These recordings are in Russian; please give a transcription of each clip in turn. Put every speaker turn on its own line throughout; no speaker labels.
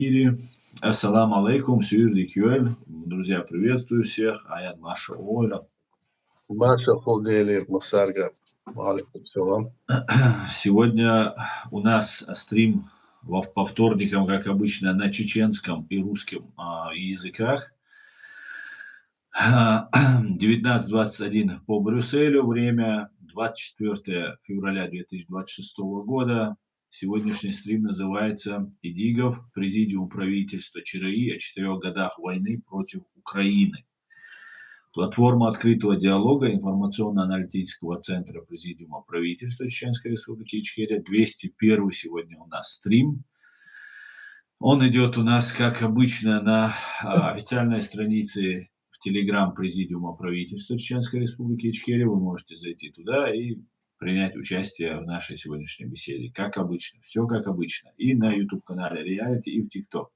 Ири. Ассаламу алейкум, Сюрди Кюэль. Друзья, приветствую всех. Аят Маша Оля.
Маша Фугели Масарга. Алейкум салам.
Сегодня у нас стрим по вторникам, как обычно, на чеченском и русском языках. 19:21 по Брюсселю, время 24 февраля 2026 года. Сегодняшний стрим называется «Идигов. Президиум правительства ЧРИ о 4 годах войны против Украины». Платформа открытого диалога информационно-аналитического центра Президиума правительства Чеченской Республики Ичкерия. 201 сегодня у нас стрим. Он идет у нас, как обычно, на официальной странице в Телеграм Президиума правительства Чеченской Республики Ичкерия. Вы можете зайти туда и принять участие в нашей сегодняшней беседе. Как обычно, все как обычно. И на YouTube-канале Реалити, и в ТикТок.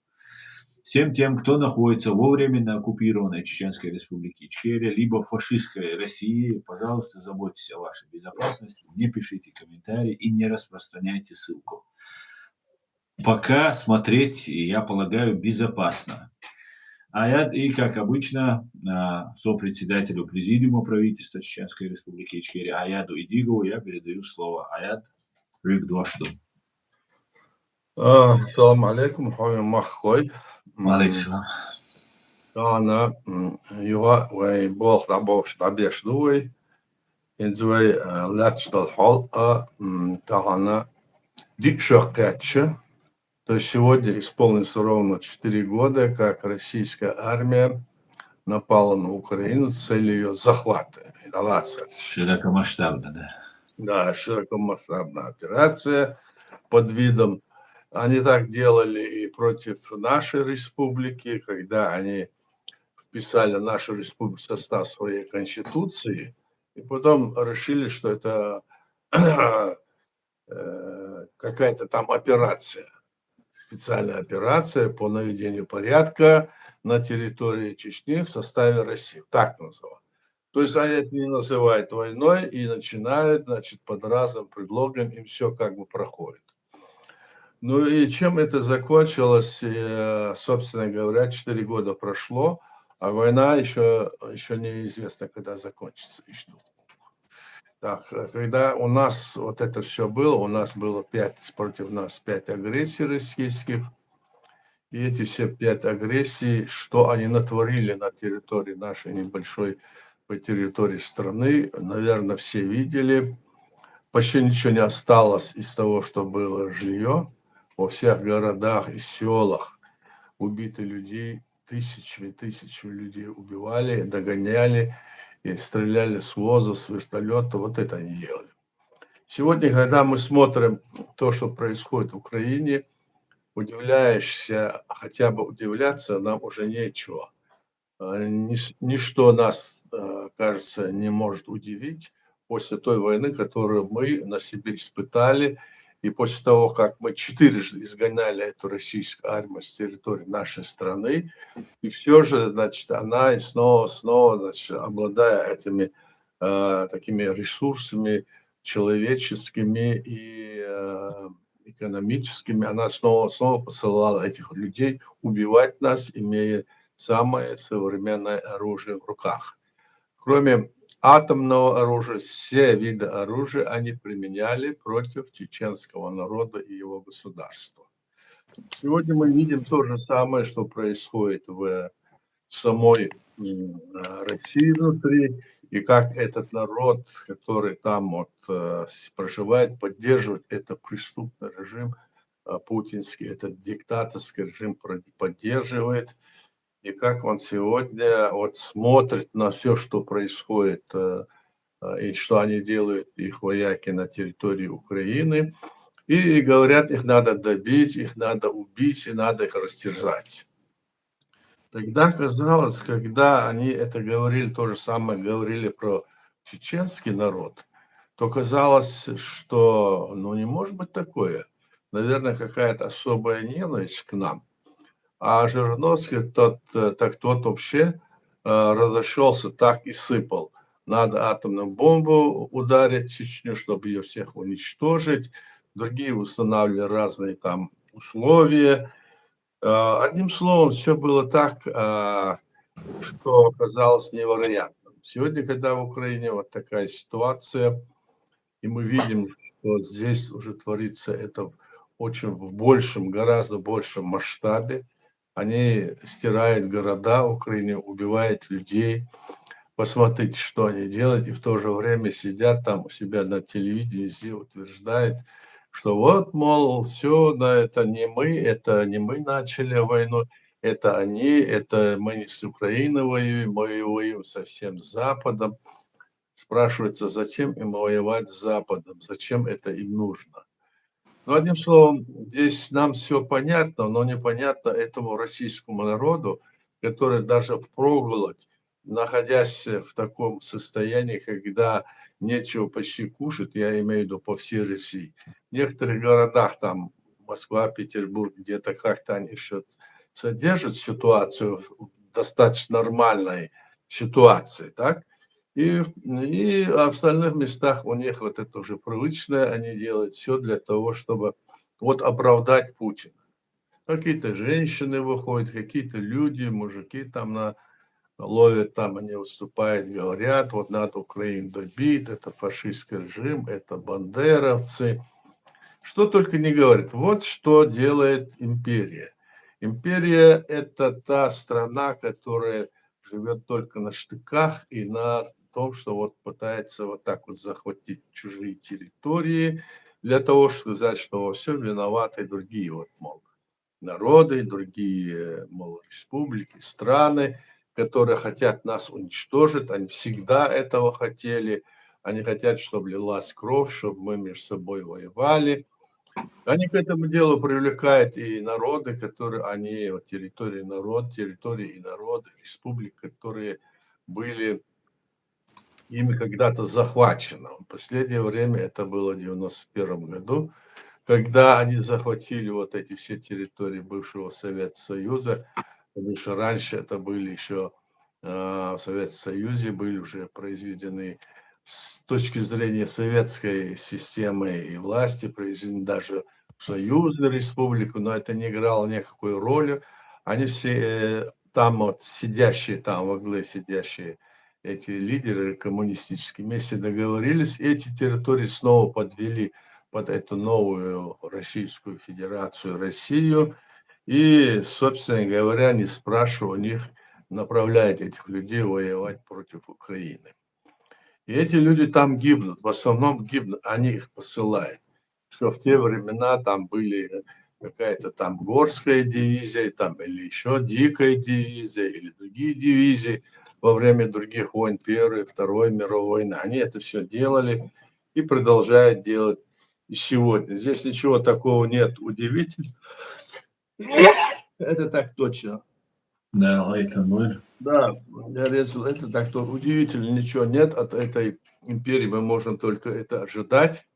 Всем тем, кто находится во временно оккупированной Чеченской Республике Ичкерия, либо в фашистской России, пожалуйста, заботьтесь о вашей безопасности, не пишите комментарии и не распространяйте ссылку. Пока смотреть, я полагаю, безопасно. И, как обычно, сопредседателю Президиума правительства Чеченской Республики Ичкерия Аяду Идигову я передаю слово. Аяд, рюкдуашту.
Салам алейкум, хавим маххой.
Алейкум.
Она юга вай бог да бог штабеш дуй. Инзвай лячдал хол тахана дикшахтяча. То есть сегодня исполнится ровно 4 года, как российская армия напала на Украину с целью ее захвата.
Широкомасштабно, да.
Да, широкомасштабная операция под видом. Они так делали и против нашей республики, когда они вписали нашу республику в состав своей конституции, и потом решили, что это какая-то там операция, специальная операция по наведению порядка на территории Чечни в составе России. Так называют. То есть они это не называют войной и начинают, значит, под разным предлогом, им все как бы проходит. Ну и чем это закончилось, собственно говоря, 4 года прошло, а война еще неизвестно, когда закончится и что. Так, когда у нас вот это все было, у нас было против нас 5 агрессий российских, и эти все 5 агрессий, что они натворили на территории нашей небольшой, по территории страны, наверное, все видели. Почти ничего не осталось из того, что было жилье. Во всех городах и селах убиты людей, тысячи людей убивали, догоняли и стреляли с ВОЗа, с вертолета. Вот это они делали. Сегодня, когда мы смотрим то, что происходит в Украине, удивляешься, хотя бы удивляться нам уже нечего. Ничто нас, кажется, не может удивить после той войны, которую мы на себе испытали, и после того, как мы 4 изгоняли эту российскую армию с территории нашей страны, и все же, значит, она и снова, значит, обладая этими такими ресурсами человеческими и экономическими, она снова посылала этих людей убивать нас, имея самое современное оружие в руках. Кроме атомного оружия, все виды оружия они применяли против чеченского народа и его государства. Сегодня мы видим то же самое, что происходит в самой России внутри, и как этот народ, который там вот проживает, поддерживает этот преступный режим путинский, этот диктаторский режим поддерживает. И как он сегодня вот смотрит на все, что происходит, и что они делают, их вояки на территории Украины, и говорят, их надо добить, их надо убить, и надо их растерзать. Тогда казалось, когда они это говорили, то же самое говорили про чеченский народ, то казалось, что не может быть такое. Наверное, какая-то особая ненависть к нам. А Жириновский, тот вообще разошелся, так и сыпал. Надо атомную бомбу ударить в Чечню, чтобы ее всех уничтожить. Другие устанавливали разные там условия. Одним словом, все было так, что казалось невероятным. Сегодня, когда в Украине вот такая ситуация, и мы видим, что здесь уже творится это очень в большем, гораздо большем масштабе. Они стирают города в Украине, убивают людей. Посмотрите, что они делают, и в то же время сидят там у себя на телевидении, все утверждают, что вот, мол, все, да, это не мы начали войну, это они, это мы не с Украиной воюем, мы воюем со всем Западом. Спрашивается, зачем им воевать с Западом, зачем это им нужно? Ну, одним словом, здесь нам все понятно, но непонятно этому российскому народу, который даже впроголодь, находясь в таком состоянии, когда нечего почти кушать, я имею в виду по всей России. В некоторых городах, там Москва, Петербург, где-то как-то они еще содержат ситуацию в достаточно нормальной ситуации, так? И в остальных местах у них вот это уже привычное, они делают все для того, чтобы вот оправдать Путина. Какие-то женщины выходят, какие-то люди, мужики там ловят, там они выступают, говорят, вот надо Украину добить, это фашистский режим, это бандеровцы. Что только не говорит. Вот что делает империя. Империя – это та страна, которая живет только на штыках и на том, что вот пытается вот так вот захватить чужие территории для того, чтобы сказать, что во всем виноваты другие, вот, мол, народы, другие, мол, республики, страны, которые хотят нас уничтожить. Они всегда этого хотели. Они хотят, чтобы лилась кровь, чтобы мы между собой воевали. Они к этому делу привлекают и народы, которые они, вот территории и народы, республик, которые были ими когда-то захвачены. В последнее время это было в 91 году, когда они захватили вот эти все территории бывшего Советского Союза, потому что раньше это были еще, в Советском Союзе были уже произведены с точки зрения советской системы и власти, произведены даже в союзную республику, но это не играло никакой роли. Они все, там вот сидящие, там во главе сидящие эти лидеры коммунистические вместе договорились, и эти территории снова подвели под эту новую Российскую Федерацию, Россию. И, собственно говоря, не спрашивая у них, направляет этих людей воевать против Украины. И эти люди там гибнут, в основном гибнут, они их посылают. Что в те времена там были какая-то там горская дивизия, там, или еще дикая дивизия, или другие дивизии во время других войн, Первой, Второй мировой войны. Они это все делали и продолжают делать и сегодня. Здесь ничего такого нет удивительного. Это так точно.
Да, это ноль.
Да, это так то удивительно, ничего нет от этой империи, мы можем только это ожидать.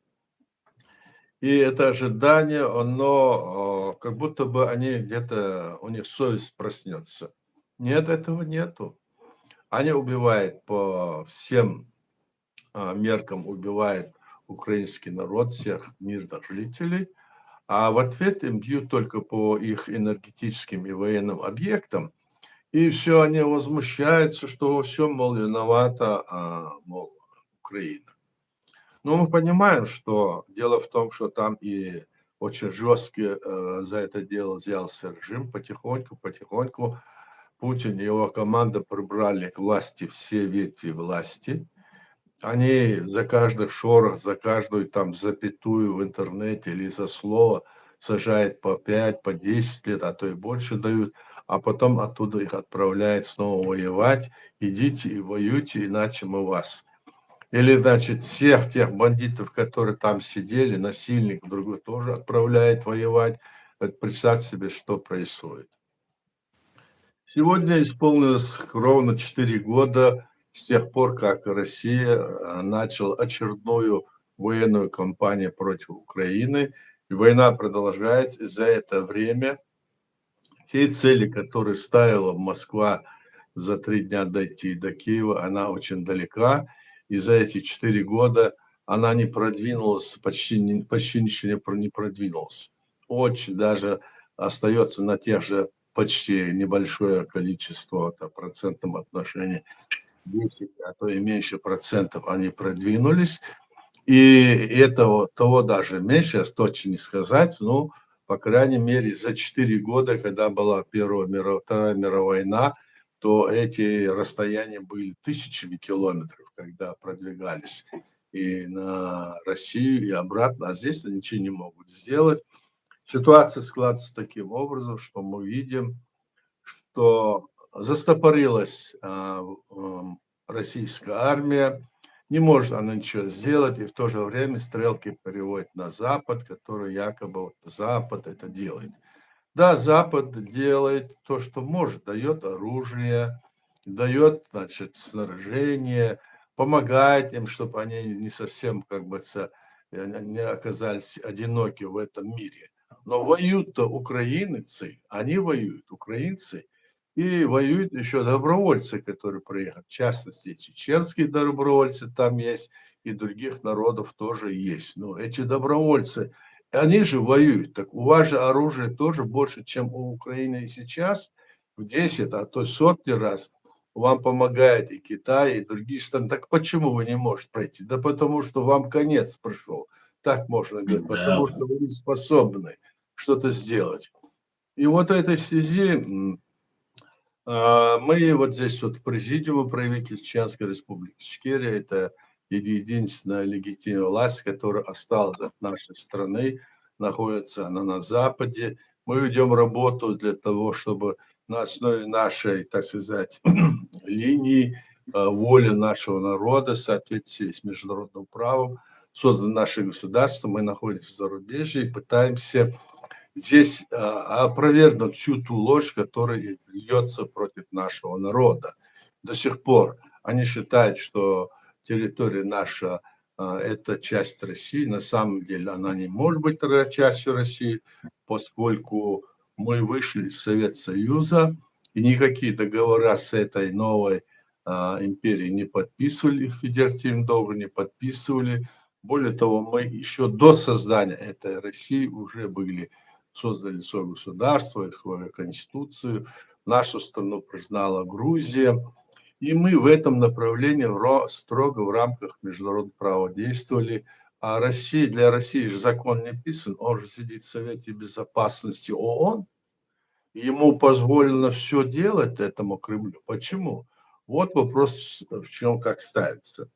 И это ожидание, оно, как будто бы они где-то, у них совесть проснется. Нет, этого нету. Они убивают по всем меркам, убивают украинский народ, всех мирных жителей, а в ответ им бьют только по их энергетическим и военным объектам. И все, они возмущаются, что во всем, мол, виновата, мол, Украина. Но мы понимаем, что дело в том, что там и очень жестко за это дело взялся режим. Потихоньку Путин и его команда прибрали к власти все ветви власти. Они за каждый шорох, за каждую там запятую в интернете или за слово сажают по 5, по 10 лет, а то и больше дают, а потом оттуда их отправляют снова воевать. Идите и воюйте, иначе мы вас. Или, значит, всех тех бандитов, которые там сидели, насильников, другой тоже отправляет воевать. Вот представьте себе, что происходит. Сегодня исполнилось ровно 4 года с тех пор, как Россия начала очередную военную кампанию против Украины. И война продолжается. И за это время те цели, которые ставила Москва за 3 дня дойти до Киева, она очень далека. И за эти 4 года она не продвинулась, почти ничего не продвинулась. Очень даже остается на тех же почти небольшое количество, в процентном отношении 10, а то и меньше процентов они продвинулись. И этого того даже меньше, точно не сказать, ну, по крайней мере, за 4 года, когда была Вторая мировая война, то эти расстояния были тысячами километров, когда продвигались и на Россию, и обратно, а здесь они ничего не могут сделать. Ситуация складывается таким образом, что мы видим, что застопорилась российская армия, не может она ничего сделать, и в то же время стрелки переводят на Запад, который якобы вот Запад это делает. Да, Запад делает то, что может, дает оружие, дает, значит, снаряжение, помогает им, чтобы они не совсем, как бы, не оказались одиноки в этом мире. Но воюют-то украинцы, они воюют, украинцы, и воюют еще добровольцы, которые приехали. В частности, чеченские добровольцы там есть, и других народов тоже есть. Но эти добровольцы, они же воюют. Так у вас же оружие тоже больше, чем у Украины и сейчас, в 10, а то сотни раз. Вам помогает и Китай, и другие страны. Так почему вы не можете пройти? Да потому что вам конец пришел. Так можно говорить,
Да.
потому что вы не способны что-то сделать. И вот в этой связи мы вот здесь вот в президиуме правительства Чеченской Республики Ичкерия, это единственная легитимная власть, которая осталась от нашей страны, находится она на Западе. Мы ведем работу для того, чтобы на основе нашей, так сказать, линии, воли нашего народа, в соответствии с международным правом, создано наше государство, мы находимся в зарубежье и пытаемся здесь опровергнуть всю ту ложь, которая льется против нашего народа. До сих пор они считают, что территория наша это часть России. На самом деле она не может быть тогда частью России, поскольку мы вышли из Советского Союза, и никакие договора с этой новой империей не подписывали, их федеративным договор не подписывали. Более того, мы еще до создания этой России уже были создали свое государство, свою конституцию. Нашу страну признала Грузия. И мы в этом направлении строго в рамках международного права действовали. А Россия, для России же закон не писан, он же сидит в Совете Безопасности ООН, и ему позволено все делать этому Кремлю. Почему? Вот вопрос в чем как ставится.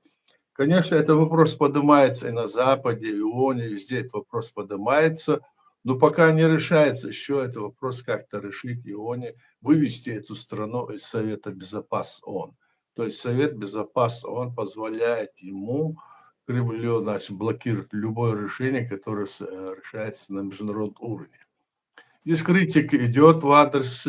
Конечно, этот вопрос поднимается и на Западе, и в ООН, и везде этот вопрос поднимается, но пока не решается еще этот вопрос как-то решить и ООН, вывести эту страну из Совета Безопасности ООН. То есть Совет Безопасности ООН позволяет ему, Кремлю, значит, блокировать любое решение, которое решается на международном уровне. Здесь критика идет в адрес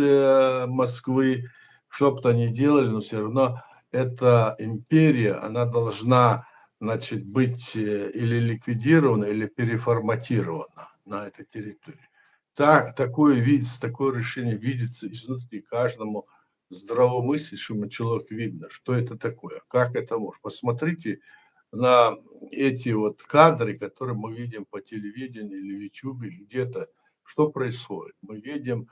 Москвы, что бы то ни делали, но все равно эта империя, она должна, значит, быть или ликвидирована, или переформатирована на этой территории. Такое видится, такое решение видится изнутри каждому здравомыслящему человеку видно, что это такое, как это может. Посмотрите на эти вот кадры, которые мы видим по телевидению или в YouTube, или где-то, что происходит. Мы видим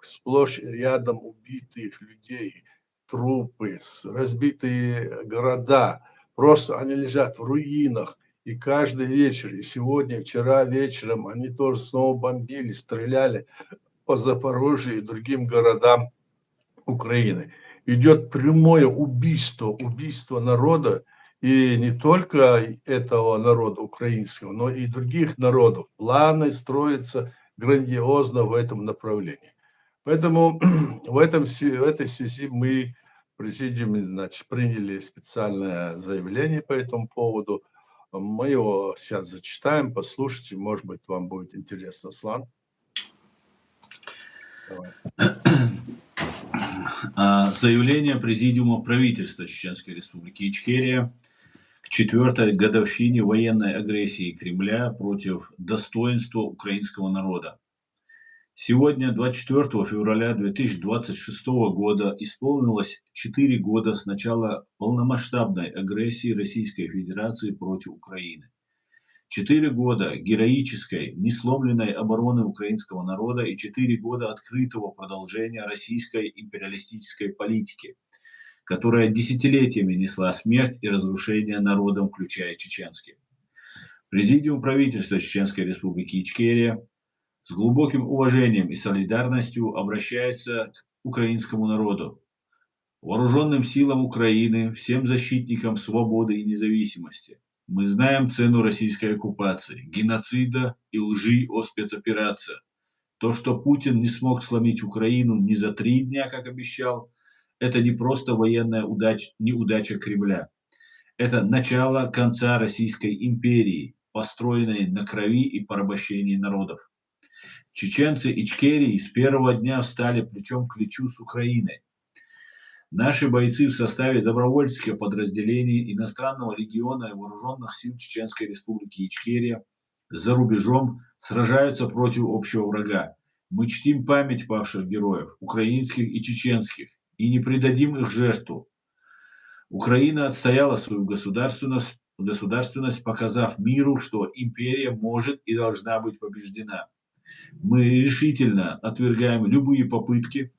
сплошь и рядом убитых людей, трупы, разбитые города. Просто они лежат в руинах. И каждый вечер, и сегодня, вчера вечером они тоже снова бомбили, стреляли по Запорожью и другим городам Украины. Идет прямое убийство народа, и не только этого народа украинского, но и других народов. Планы строятся грандиозно в этом направлении. Поэтому в этой связи мы в президиуме, значит, приняли специальное заявление по этому поводу. Мы его сейчас зачитаем, послушайте, может быть, вам будет интересно, Слан. Давай.
Заявление Президиума правительства Чеченской Республики Ичкерия к 4-й годовщине военной агрессии Кремля против достоинства украинского народа. Сегодня, 24 февраля 2026 года, исполнилось 4 года с начала полномасштабной агрессии Российской Федерации против Украины. 4 года героической, несломленной обороны украинского народа и 4 года открытого продолжения российской империалистической политики, которая десятилетиями несла смерть и разрушение народам, включая чеченским. Президиум правительства Чеченской Республики Ичкерия с глубоким уважением и солидарностью обращается к украинскому народу, вооруженным силам Украины, всем защитникам свободы и независимости. Мы знаем цену российской оккупации, геноцида и лжи о спецоперациях. То, что Путин не смог сломить Украину ни за 3 дня, как обещал, это не просто военная неудача Кремля. Это начало конца Российской империи, построенной на крови и порабощении народов. Чеченцы Ичкерии с первого дня встали плечом к плечу с Украиной. Наши бойцы в составе добровольческих подразделений иностранного легиона и вооруженных сил Чеченской Республики Ичкерия за рубежом сражаются против общего врага. Мы чтим память павших героев, украинских и чеченских, и не предадим их жертву. Украина отстояла свою государственность, показав миру, что империя может и должна быть побеждена. Мы решительно отвергаем любые попытки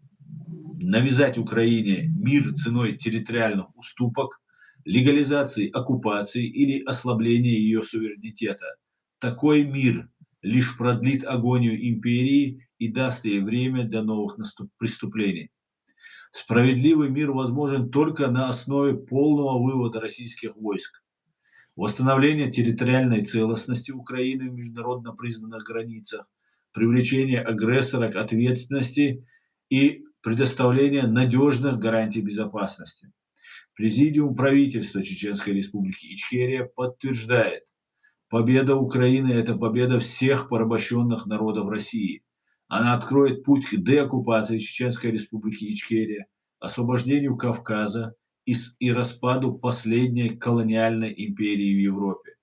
навязать Украине мир ценой территориальных уступок, легализации оккупации или ослабления ее суверенитета. Такой мир лишь продлит агонию империи и даст ей время для новых преступлений. Справедливый мир возможен только на основе полного вывода российских войск, восстановления территориальной целостности Украины в международно признанных границах, привлечения агрессора к ответственности и предоставления надежных гарантий безопасности. Президиум правительства Чеченской Республики Ичкерия подтверждает: победа Украины – это победа всех порабощенных народов России. Она откроет путь к деоккупации Чеченской Республики Ичкерия, освобождению Кавказа и распаду последней колониальной империи в Европе.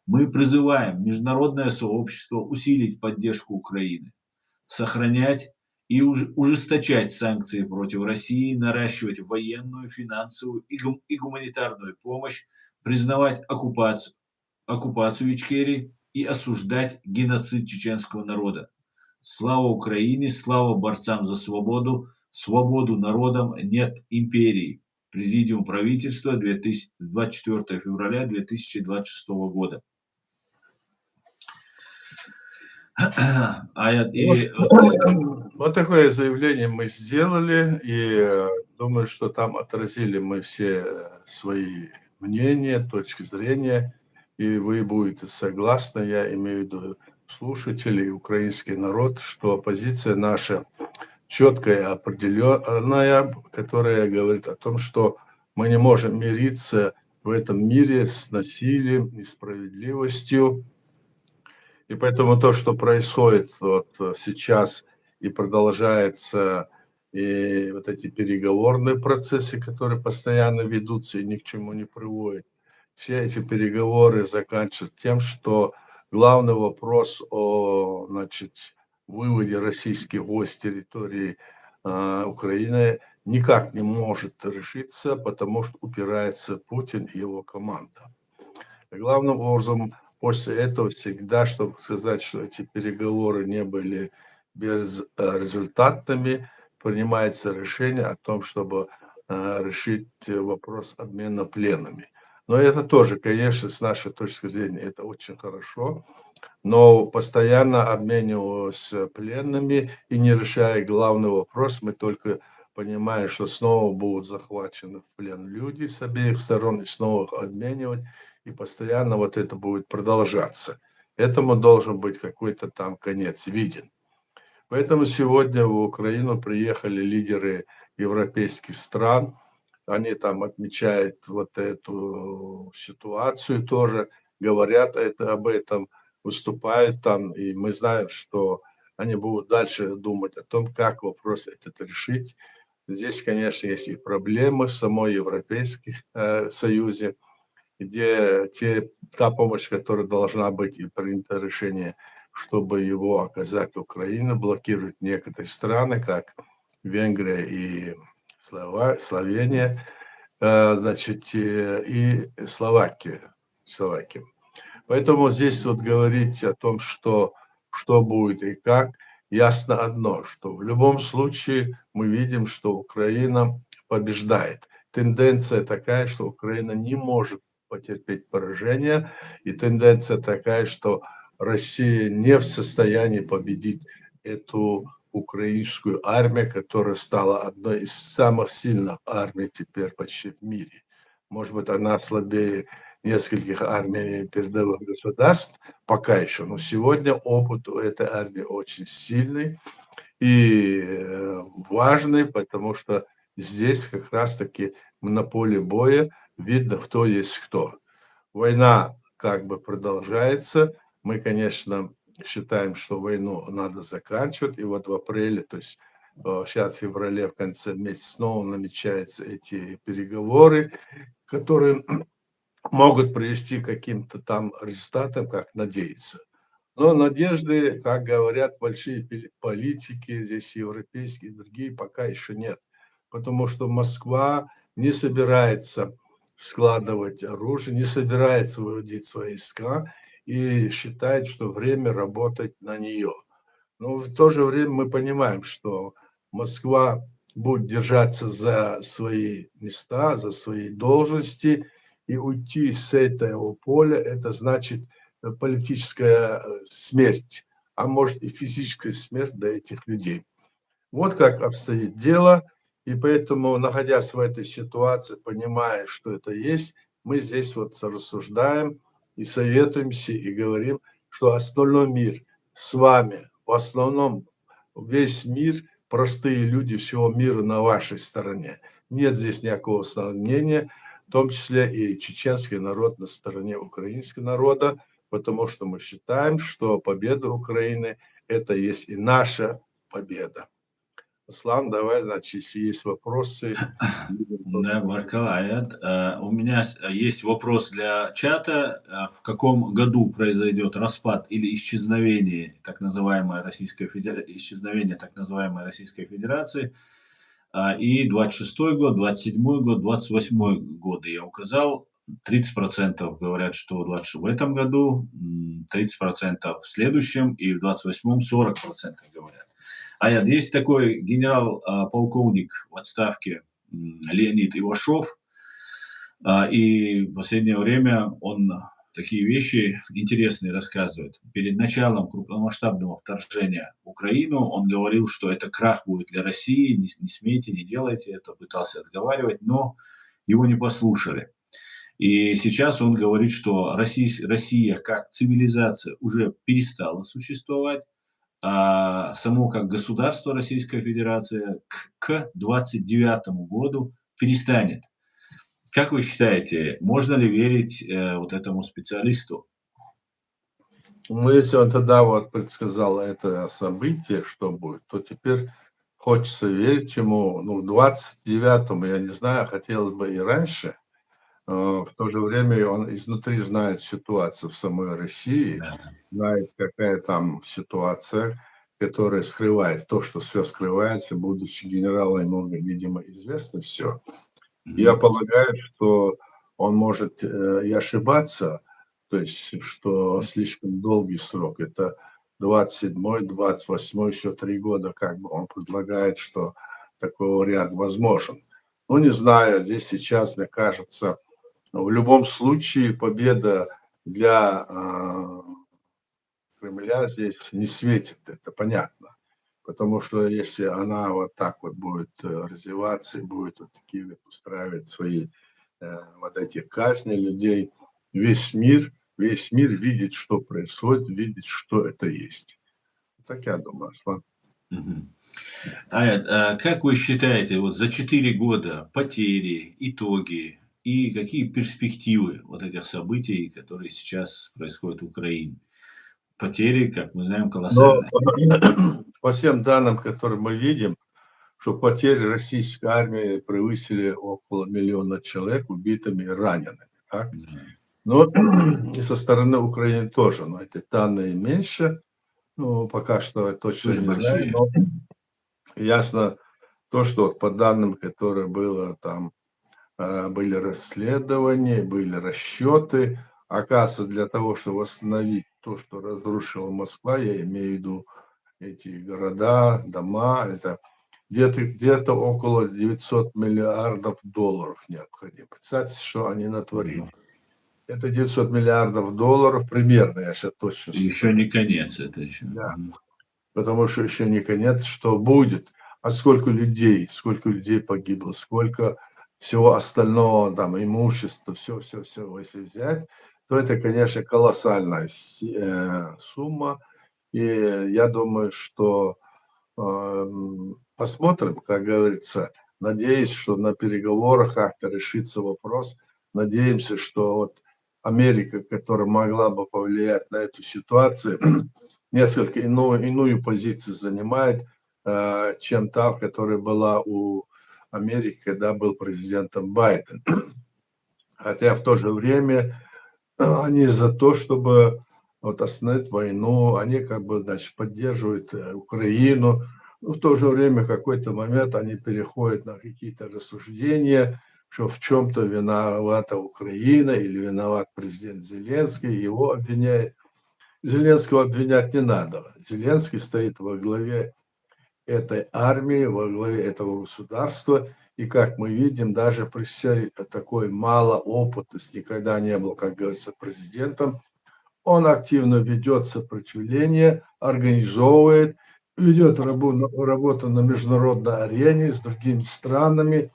Мы призываем международное сообщество усилить поддержку Украины, сохранять и ужесточать санкции против России, наращивать военную, финансовую и гуманитарную помощь, признавать оккупацию Ичкерии и осуждать геноцид чеченского народа. Слава Украине, слава борцам за свободу, свободу народам, нет империи. Президиум правительства 24 февраля 2026 года.
Вот такое заявление мы сделали, и думаю, что там отразили мы все свои мнения, точки зрения, и вы будете согласны, я имею в виду слушателей, украинский народ, что позиция наша четкая, определенная, которая говорит о том, что мы не можем мириться в этом мире с насилием, несправедливостью. И поэтому то, что происходит вот сейчас и продолжается, и вот эти переговорные процессы, которые постоянно ведутся и ни к чему не приводят, все эти переговоры заканчиваются тем, что главный вопрос о, значит, выводе российских войск с территории Украины никак не может решиться, потому что упирается Путин и его команда. И главным образом, после этого всегда, чтобы сказать, что эти переговоры не были безрезультатными, принимается решение о том, чтобы решить вопрос обмена пленными. Но это тоже, конечно, с нашей точки зрения, это очень хорошо. Но постоянно обмениваясь пленными и не решая главный вопрос, мы только понимаем, что снова будут захвачены в плен люди с обеих сторон и снова их обменивать, и постоянно вот это будет продолжаться. Этому должен быть какой-то там конец виден. Поэтому сегодня в Украину приехали лидеры европейских стран. Они там отмечают вот эту ситуацию тоже, говорят об этом, выступают там. И мы знаем, что они будут дальше думать о том, как вопрос этот решить. Здесь, конечно, есть и проблемы в самой Европейском Союзе, где та помощь, которая должна быть, и принято решение, чтобы его оказать Украине, блокируют некоторые страны, как Венгрия и Словения, значит, и Словакия. Поэтому здесь вот говорить о том, что будет и как, ясно одно, что в любом случае мы видим, что Украина побеждает. Тенденция такая, что Украина не может потерпеть поражение, и тенденция такая, что Россия не в состоянии победить эту украинскую армию, которая стала одной из самых сильных армий теперь почти в мире. Может быть, она слабее нескольких армий передовых государств пока еще, но сегодня опыт у этой армии очень сильный и важный, потому что здесь как раз-таки на поле боя видно, кто есть кто. Война как бы продолжается. Мы, конечно, считаем, что войну надо заканчивать. И вот в апреле, то есть сейчас в феврале, в конце месяца снова намечаются эти переговоры, которые могут привести к каким-то там результатам, как надеяться. Но надежды, как говорят большие политики, здесь европейские и другие, пока еще нет. Потому что Москва не собирается складывать оружие, не собирается выводить свои войска и считает, что время работать на нее. Но в то же время мы понимаем, что Москва будет держаться за свои места, за свои должности, и уйти с этого поля — это значит политическая смерть, а может и физическая смерть для этих людей. Вот как обстоит дело, и поэтому, находясь в этой ситуации, понимая, что это есть, мы здесь вот рассуждаем и советуемся, и говорим, что остальной мир с вами, в основном весь мир, простые люди всего мира на вашей стороне. Нет здесь никакого сомнения, в том числе и чеченский народ на стороне украинского народа, потому что мы считаем, что победа Украины — это есть и наша победа. Аслан, давай, значит, если есть вопросы, будем
Да,
тоже.
Баркалаят. У меня есть вопрос для чата. В каком году произойдет распад или исчезновение так называемой Российской Федерации? И 26-й год, 27-й год, 28-й годы я указал. 30% говорят, что в этом году, 30% в следующем, и в 28-м 40% говорят. Есть такой генерал-полковник в отставке Леонид Ивашов, и в последнее время он такие вещи интересные рассказывает. Перед началом крупномасштабного вторжения в Украину он говорил, что это крах будет для России, не смейте, не делайте это, пытался отговаривать, но его не послушали. И сейчас он говорит, что Россия как цивилизация уже перестала существовать, а само как государство Российская Федерация к 29 году перестанет. Как вы считаете, можно ли верить вот этому специалисту?
Ну, если он тогда вот предсказал это событие, что будет, то теперь хочется верить ему. Ну, в 29-м, я не знаю, хотелось бы и раньше. В то же время он изнутри знает ситуацию в самой России,
Да.
знает, какая там ситуация, которая скрывает то, что все скрывается, будучи генералом, ему, видимо, известно все. Я
Мгм.
полагаю, что он может, и ошибаться, то есть, что слишком долгий срок. Это 27-й, 28-й, еще 3 года, как бы он предлагает, что такой вариант возможен. Ну, не знаю, здесь сейчас, мне кажется, в любом случае победа для, Кремля здесь не светит, это понятно. Потому что если она вот так вот будет развиваться и будет вот такие вот устраивать свои вот эти казни людей, весь мир видит, что происходит, видит, что это есть. Так я думаю, что
Мгм. Как вы считаете, вот за 4 года потери, итоги и какие перспективы вот этих событий, которые сейчас происходят в Украине? Потери, как мы знаем,
но
колоссальные.
по всем данным, которые мы видим, что потери российской армии превысили около миллиона человек убитыми и ранеными. Так?
Да,
Но и со стороны Украины тоже, но эти данные меньше. Ну, пока что я точно
тоже
не знаю,
большие.
но ясно то, что вот по данным, которые было там, были расследования, были расчеты, Оказывается, для того, чтобы восстановить то, что разрушила Москва, я имею в виду эти города, дома, это где-то около 900 миллиардов долларов необходимо. Представьте, что они натворили. Это 900 миллиардов долларов примерно, я сейчас точно
Еще не конец это еще.
да, потому что еще не конец, что будет, а сколько людей погибло, сколько всего остального, там, имущества, все, если взять, то это, конечно, колоссальная сумма. И я думаю, что посмотрим, как говорится. Надеюсь, что на переговорах как-то решится вопрос. Надеемся, что вот Америка, которая могла бы повлиять на эту ситуацию, несколько иную позицию занимает, чем та, которая была у Америки, когда был президентом Байден. Хотя в то же время они за то, чтобы вот остановить войну, они как бы, значит, поддерживают Украину, но в то же время в какой-то момент они переходят на какие-то рассуждения, что в чем-то виновата Украина или виноват президент Зеленский, его обвиняют. Зеленского обвинять не надо. Зеленский стоит во главе этой армии, во главе этого государства. И как мы видим, даже при всей такой малоопытности, никогда не был, как говорится, президентом, он активно ведет сопротивление, организовывает, ведет работу на международной арене с другими странами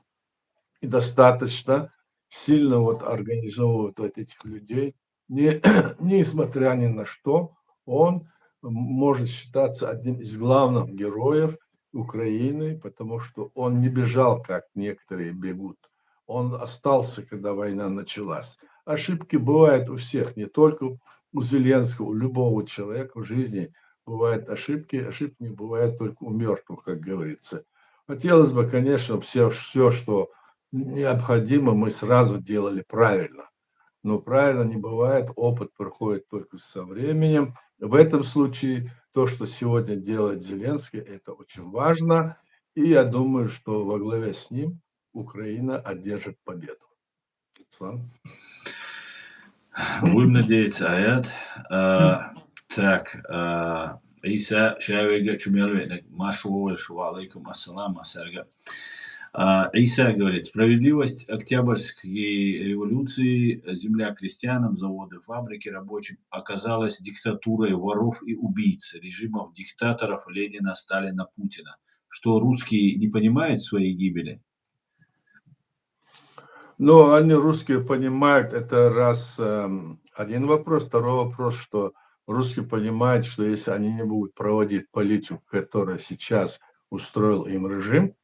и достаточно сильно вот организовывает вот этих людей. Не, несмотря ни на что, он может считаться одним из главных героев Украины, потому что он не бежал, как некоторые бегут. Он остался, когда война началась. Ошибки бывают у всех, не только у Зеленского, у любого человека в жизни бывают ошибки. Ошибки не бывают только у мертвых, как говорится. Хотелось бы, конечно, все, что необходимо, мы сразу делали правильно. Но правильно не бывает, опыт приходит только со временем. В этом случае то, что сегодня делает Зеленский, это очень важно. И я думаю, что во главе с ним Украина одержит победу. Руслан?
Будем надеяться, Аят. Так, Иса Шавига Чумелвейна, Машуа Шуалейкум Ассалам Асарга. Иса говорит, справедливость Октябрьской революции, земля крестьянам, заводы, фабрики рабочим оказалась диктатурой воров и убийц, режимов диктаторов Ленина, Сталина, Путина. Что русские не понимают своей гибели?
Ну, они, русские, понимают, это раз один вопрос. Второй вопрос, что русские понимают, что если они не будут проводить политику, которую сейчас устроил им режим,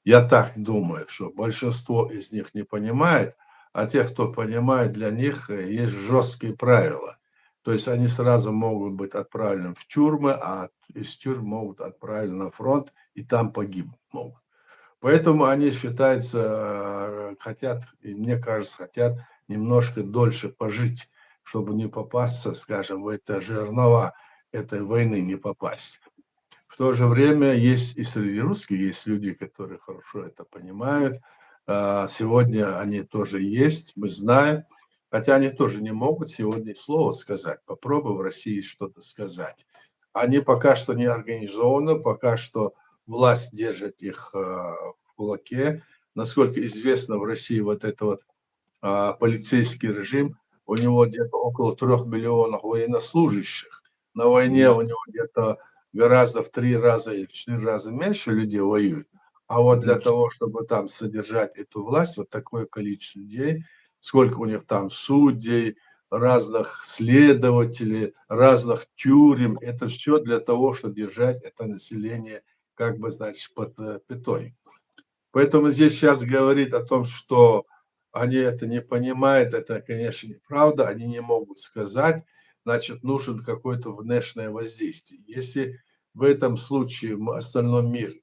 я так думаю, что большинство из них не понимает, а те, кто понимает, для них есть жесткие правила. То есть они сразу могут быть отправлены в тюрьмы, а из тюрьм могут отправлены на фронт, и там погибнуть могут. Поэтому они считаются, хотят, и мне кажется, хотят немножко дольше пожить, чтобы не попасться, скажем, в это жернова этой войны не попасть. В то же время есть и среди русских есть люди, которые хорошо это понимают. Сегодня они тоже есть, мы знаем, хотя они тоже не могут сегодня и слова сказать. Попробуй в России что-то сказать. Они пока что не организованы, пока что власть держит их в кулаке. Насколько известно, в России вот это вот полицейский режим, у него где-то около 3 миллионов военнослужащих. На войне у него где-то гораздо в 3 раза или в 4 раза меньше людей воюют. А вот для того, чтобы там содержать эту власть, вот такое количество людей, сколько у них там судей, разных следователей, разных тюрем, это все для того, чтобы держать это население как бы, значит, под пятой. Поэтому здесь сейчас говорит о том, что они это не понимают, это, конечно, неправда, они не могут сказать, значит, нужен какое-то внешнее воздействие. Если в этом случае остальной мир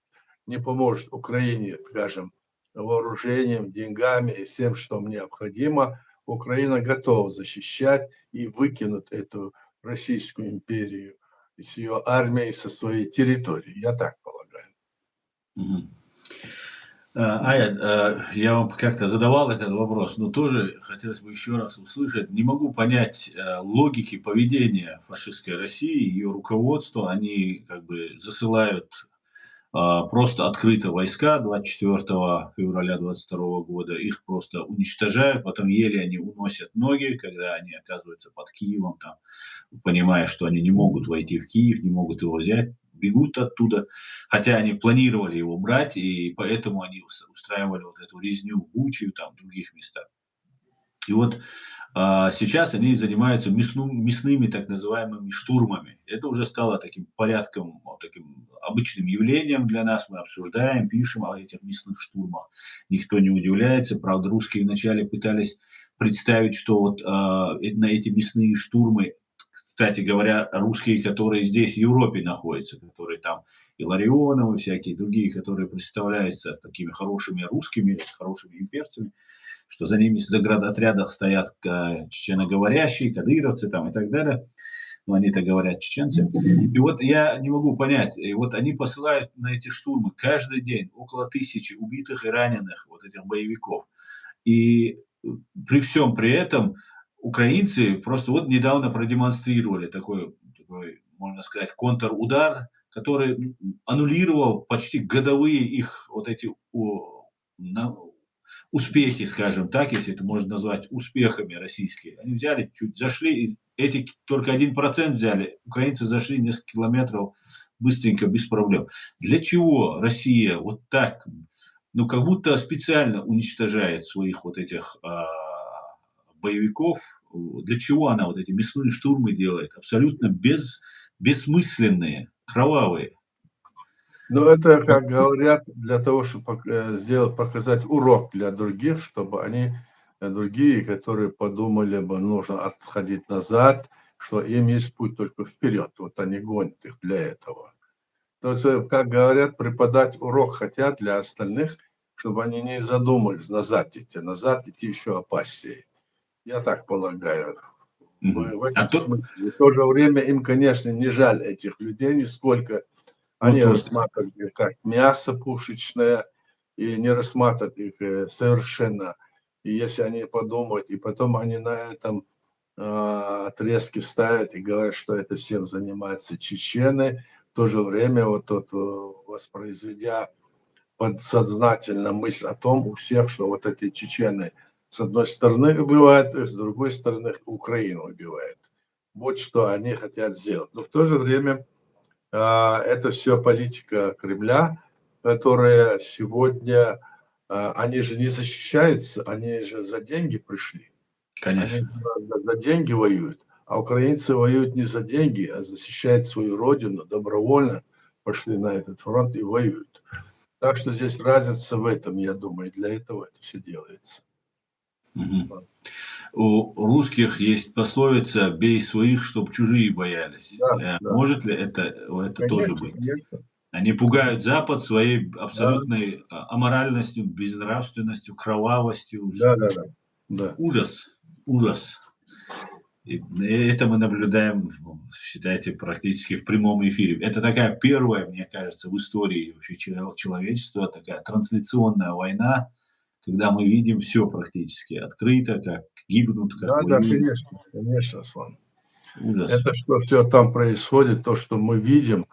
не поможет Украине, скажем, вооружением, деньгами и всем, что необходимо, Украина готова защищать и выкинуть эту Российскую империю с ее армией со своей территории. Я так полагаю.
Мгм. Я вам как-то задавал этот вопрос, но тоже хотелось бы еще раз услышать. Не могу понять логики поведения фашистской России, ее руководства. Они как бы засылают просто открыто войска 24 февраля 22 года, их просто уничтожают, потом еле они уносят ноги, когда они оказываются под Киевом, там, понимая, что они не могут войти в Киев, не могут его взять, бегут оттуда, хотя они планировали его брать, и поэтому они устраивали вот эту резню в Буче и там в других местах. И вот сейчас они занимаются мясными так называемыми штурмами. Это уже стало таким порядком, вот таким обычным явлением для нас. Мы обсуждаем, пишем о этих мясных штурмах. Никто не удивляется. Правда, русские вначале пытались представить, что вот на эти мясные штурмы, кстати говоря, русские, которые здесь, в Европе находятся, которые там Илларионовы, всякие другие, которые представляются такими хорошими русскими, хорошими имперцами, что за ними в заградотрядах стоят чеченоговорящие, кадыровцы там и так далее. Ну, они-то говорят чеченцы. И вот я не могу понять, и вот они посылают на эти штурмы каждый день около 1000 убитых и раненых вот этих боевиков. И при всем при этом украинцы просто вот недавно продемонстрировали такой, можно сказать, контрудар, который аннулировал почти годовые их вот эти успехи, скажем так, если это можно назвать успехами российские. Они взяли, чуть зашли, эти только 1% взяли, украинцы зашли несколько километров быстренько, без проблем. Для чего Россия вот так, ну, как будто специально уничтожает своих вот этих боевиков? Для чего она вот эти мясные штурмы делает? Абсолютно бессмысленные, кровавые.
Ну, это, как говорят, для того, чтобы показать урок для других, чтобы они, другие, которые подумали бы, нужно отходить назад, что им есть путь только вперед. Вот они гонят их для этого. То есть, как говорят, преподать урок хотят для остальных, чтобы они не задумались назад идти еще опаснее. Я так полагаю. В то же время им, конечно, не жаль этих людей нисколько. Они рассматривают их как мясо пушечное и не рассматривают их совершенно. И если они подумают, и потом они на этом отрезке ставят и говорят, что это всем занимаются чечены, в то же время вот тут воспроизведя подсознательно мысль о том у всех, что вот эти чечены с одной стороны убивают, и с другой стороны Украину убивают. Вот что они хотят сделать. Но в то же время это все политика Кремля, которая сегодня, они же не защищаются, они же за деньги пришли.
Конечно.
Они за деньги воюют. А украинцы воюют не за деньги, а защищают свою родину, добровольно пошли на этот фронт и воюют. Так что здесь разница в этом, я думаю, для этого это все делается.
Угу. У русских есть пословица «бей своих, чтоб чужие боялись».
Да.
Может ли это
Конечно,
тоже быть?
конечно.
Они пугают Запад своей абсолютной аморальностью, безнравственностью, кровавостью.
Да.
Ужас. И это мы наблюдаем, считайте, практически в прямом эфире. Это такая первая, мне кажется, в истории вообще человечества, такая трансляционная война, когда мы видим все практически открыто, как гибнут, как воюют.
Конечно, Слава.
Ужас.
Это что все там происходит, то, что мы видим,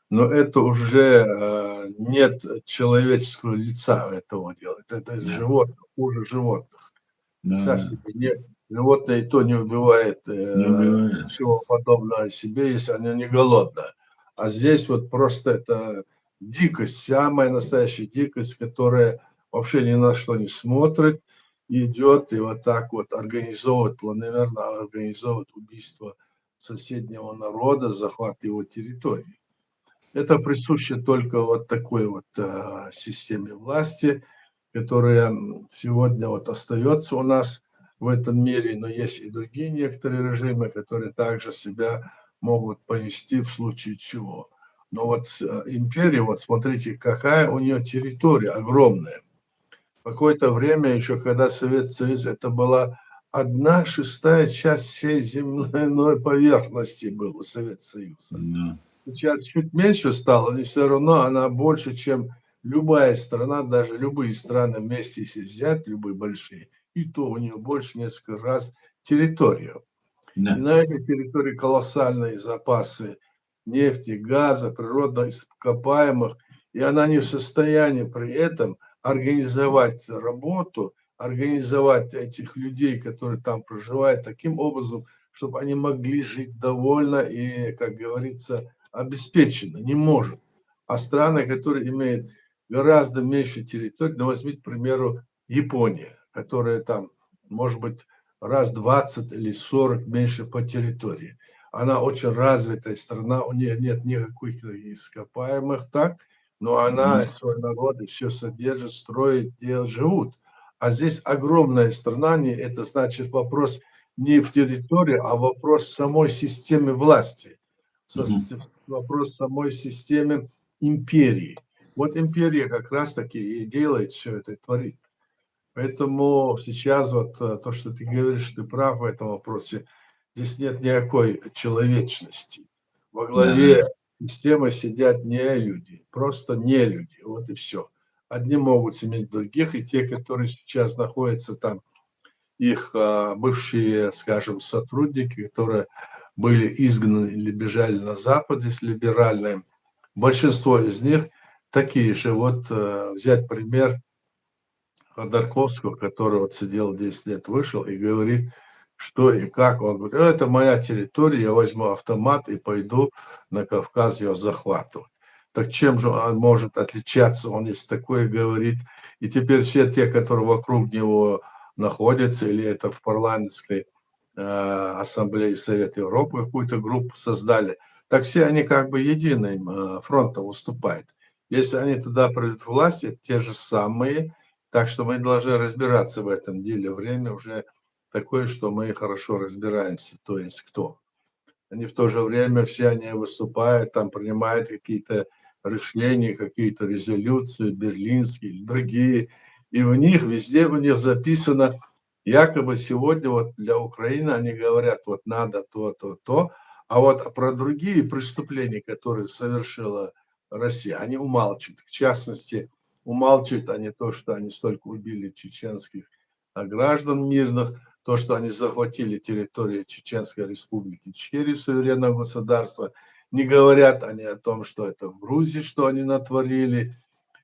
но это уже нет человеческого лица этого делать. Это животных, хуже животных. Животное и то не убивает всего подобного себе, если оно не голодно. А здесь вот просто это дикость, самая настоящая дикость, которая вообще ни на что не смотрит, идет и вот так вот организовывает, планомерно организовывает убийство соседнего народа, захват его территории. Это присуще только вот такой вот системе власти, которая сегодня вот остается у нас в этом мире, но есть и другие некоторые режимы, которые также себя могут повести в случае чего. Но вот империя, вот смотрите, какая у нее территория огромная. Какое-то время еще, когда Советский Союз, это была 1/6 часть всей земной поверхности был у Советского Союза. Сейчас чуть меньше стало, но все равно она больше, чем любая страна, даже любые страны вместе, если взять, любые большие, и то у нее больше несколько раз территорию. И
Да.
на этой территории колоссальные запасы нефти, газа, природных ископаемых, и она не в состоянии при этом организовать работу, организовать этих людей, которые там проживают, таким образом, чтобы они могли жить довольно и, как говорится, обеспеченно. Не может. А страны, которые имеют гораздо меньше территорий, ну, возьмите, к примеру, Япония, которая там, может быть, раз 20 или 40 меньше по территории. Она очень развитая страна, у нее нет никаких ископаемых, так, но она
Мгм.
свой народ и все содержит, строит, делает, живут. А здесь огромная страна, это значит вопрос не в территории, а вопрос самой системы власти,
Мгм.
вопрос самой системы империи. Вот империя как раз-таки и делает все это, и творит. Поэтому сейчас вот то, что ты говоришь, ты прав в этом вопросе. Здесь нет никакой человечности. Во
Да-да.
главе системы сидят не люди, просто не люди. Вот и все. Одни могут иметь других, и те, которые сейчас находятся там, их бывшие, скажем, сотрудники, которые были изгнаны или бежали на Запад, если либеральные, большинство из них такие же. Вот взять пример Ходорковского, который вот сидел 10 лет, вышел и говорит, что и как. Он говорит: это моя территория, я возьму автомат и пойду на Кавказ ее захватывать. Так чем же он может отличаться, он если такое говорит? И теперь все те, которые вокруг него находятся, или это в парламентской ассамблее Совета Европы какую-то группу создали, так все они как бы единым фронтом выступают. Если они туда придут в власть, это те же самые, так что мы должны разбираться в этом деле. Время уже такое, что мы хорошо разбираемся, то есть кто. Они в то же время все они выступают, там принимают какие-то решения, какие-то резолюции, берлинские или другие. И в них, везде у них записано, якобы сегодня вот для Украины они говорят, вот надо то, то, то, а вот про другие преступления, которые совершила Россия, они умалчивают. В частности, умалчивают они то, что они столько убили чеченских граждан мирных, то, что они захватили территорию Чеченской Республики Ичкерия, суверенного государства. Не говорят они о том, что это в Грузии, что они натворили,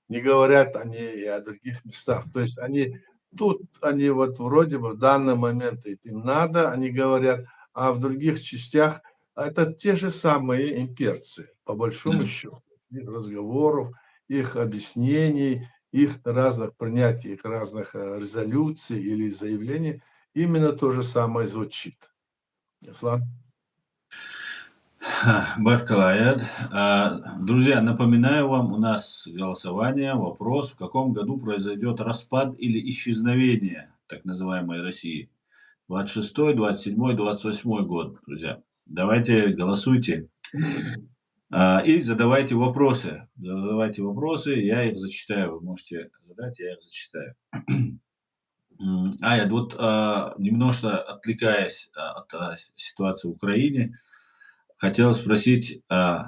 не говорят они и о других местах. То есть они тут, они вот вроде бы в данный момент им надо, они говорят, а в других частях это те же самые имперцы, по большому
Да.
счету. Их разговоров, их объяснений, их разных принятий, их разных резолюций или заявлений именно то же самое звучит. Ислам.
Баркалаят. Друзья, напоминаю вам, у нас голосование, вопрос, в каком году произойдет распад или исчезновение так называемой России? 26-й, 27-й, 28-й год, друзья. Давайте голосуйте и задавайте вопросы. Задавайте вопросы, я их зачитаю. Вы можете задать, я их зачитаю. Я вот немножко отвлекаясь от ситуации в Украине, хотел спросить, ну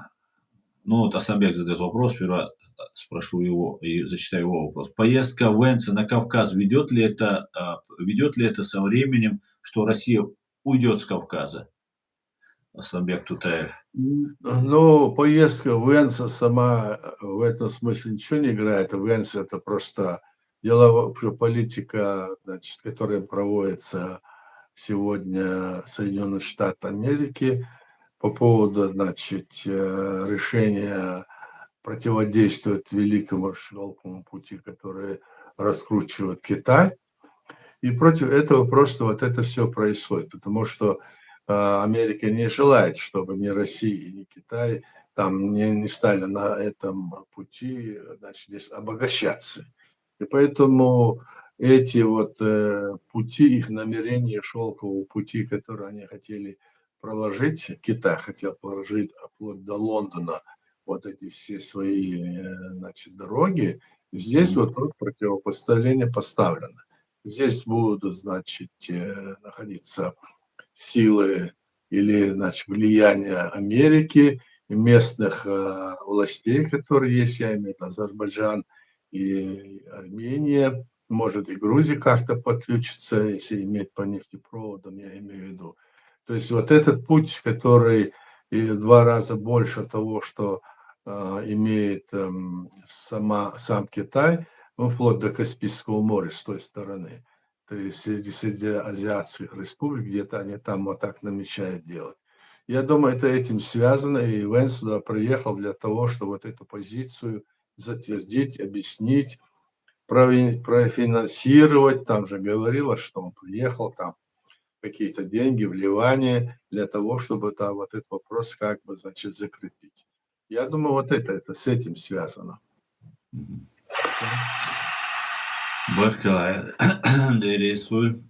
вот Асланбек задает вопрос, сперва спрошу его и зачитаю его вопрос. Поездка Венса на Кавказ ведет ли это со временем, что Россия уйдет с Кавказа? Асланбек Тутаев.
Ну, поездка Венса сама в этом смысле ничего не играет. Венс это просто деловая политика, значит, которая проводится сегодня в Соединенных Штатах Америки по поводу, значит, решения противодействовать великому шелковому пути, который раскручивает Китай. И против этого просто вот это все происходит, потому что Америка не желает, чтобы ни Россия, ни Китай там не стали на этом пути, значит, здесь обогащаться. И поэтому эти вот пути, их намерения шелкового пути, которые они хотели проложить, Китай хотел проложить вплоть до Лондона, вот эти все свои, значит, дороги, здесь вот тут противопоставление поставлено. Здесь будут, значит, находиться силы или, значит, влияние Америки и местных властей, которые есть, я имею в виду Азербайджан, и Армения, может и Грузия как-то подключится, если иметь по нефтепроводам, я имею в виду. То есть вот этот путь, который и в 2 раза больше того, что, имеет, сам Китай, ну, вплоть до Каспийского моря с той стороны. То есть среди азиатских республик, где-то они там вот так намечают делать. Я думаю, это этим связано, и Вэнс сюда приехал для того, чтобы вот эту позицию затвердить, объяснить, профинансировать. Там же говорилось, что он приехал, там какие-то деньги, вливания для того, чтобы там вот этот вопрос как бы, значит, закрепить. Я думаю, вот это с этим связано.
Мгм. Баркалай, Дересвуль.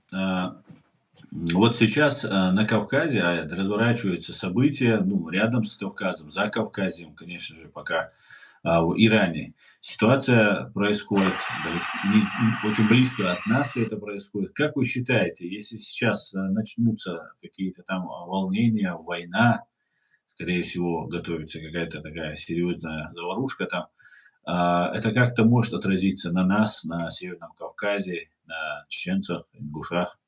Вот сейчас на Кавказе разворачиваются события, ну, рядом с Кавказом, за Кавказьем, конечно же, пока в Иране. Ситуация происходит очень близко от нас, все это происходит. Как вы считаете, если сейчас начнутся какие-то там волнения, война, скорее всего, готовится какая-то такая серьезная заварушка там, это как-то может отразиться на нас, на Северном Кавказе, на чеченцах, ингушах?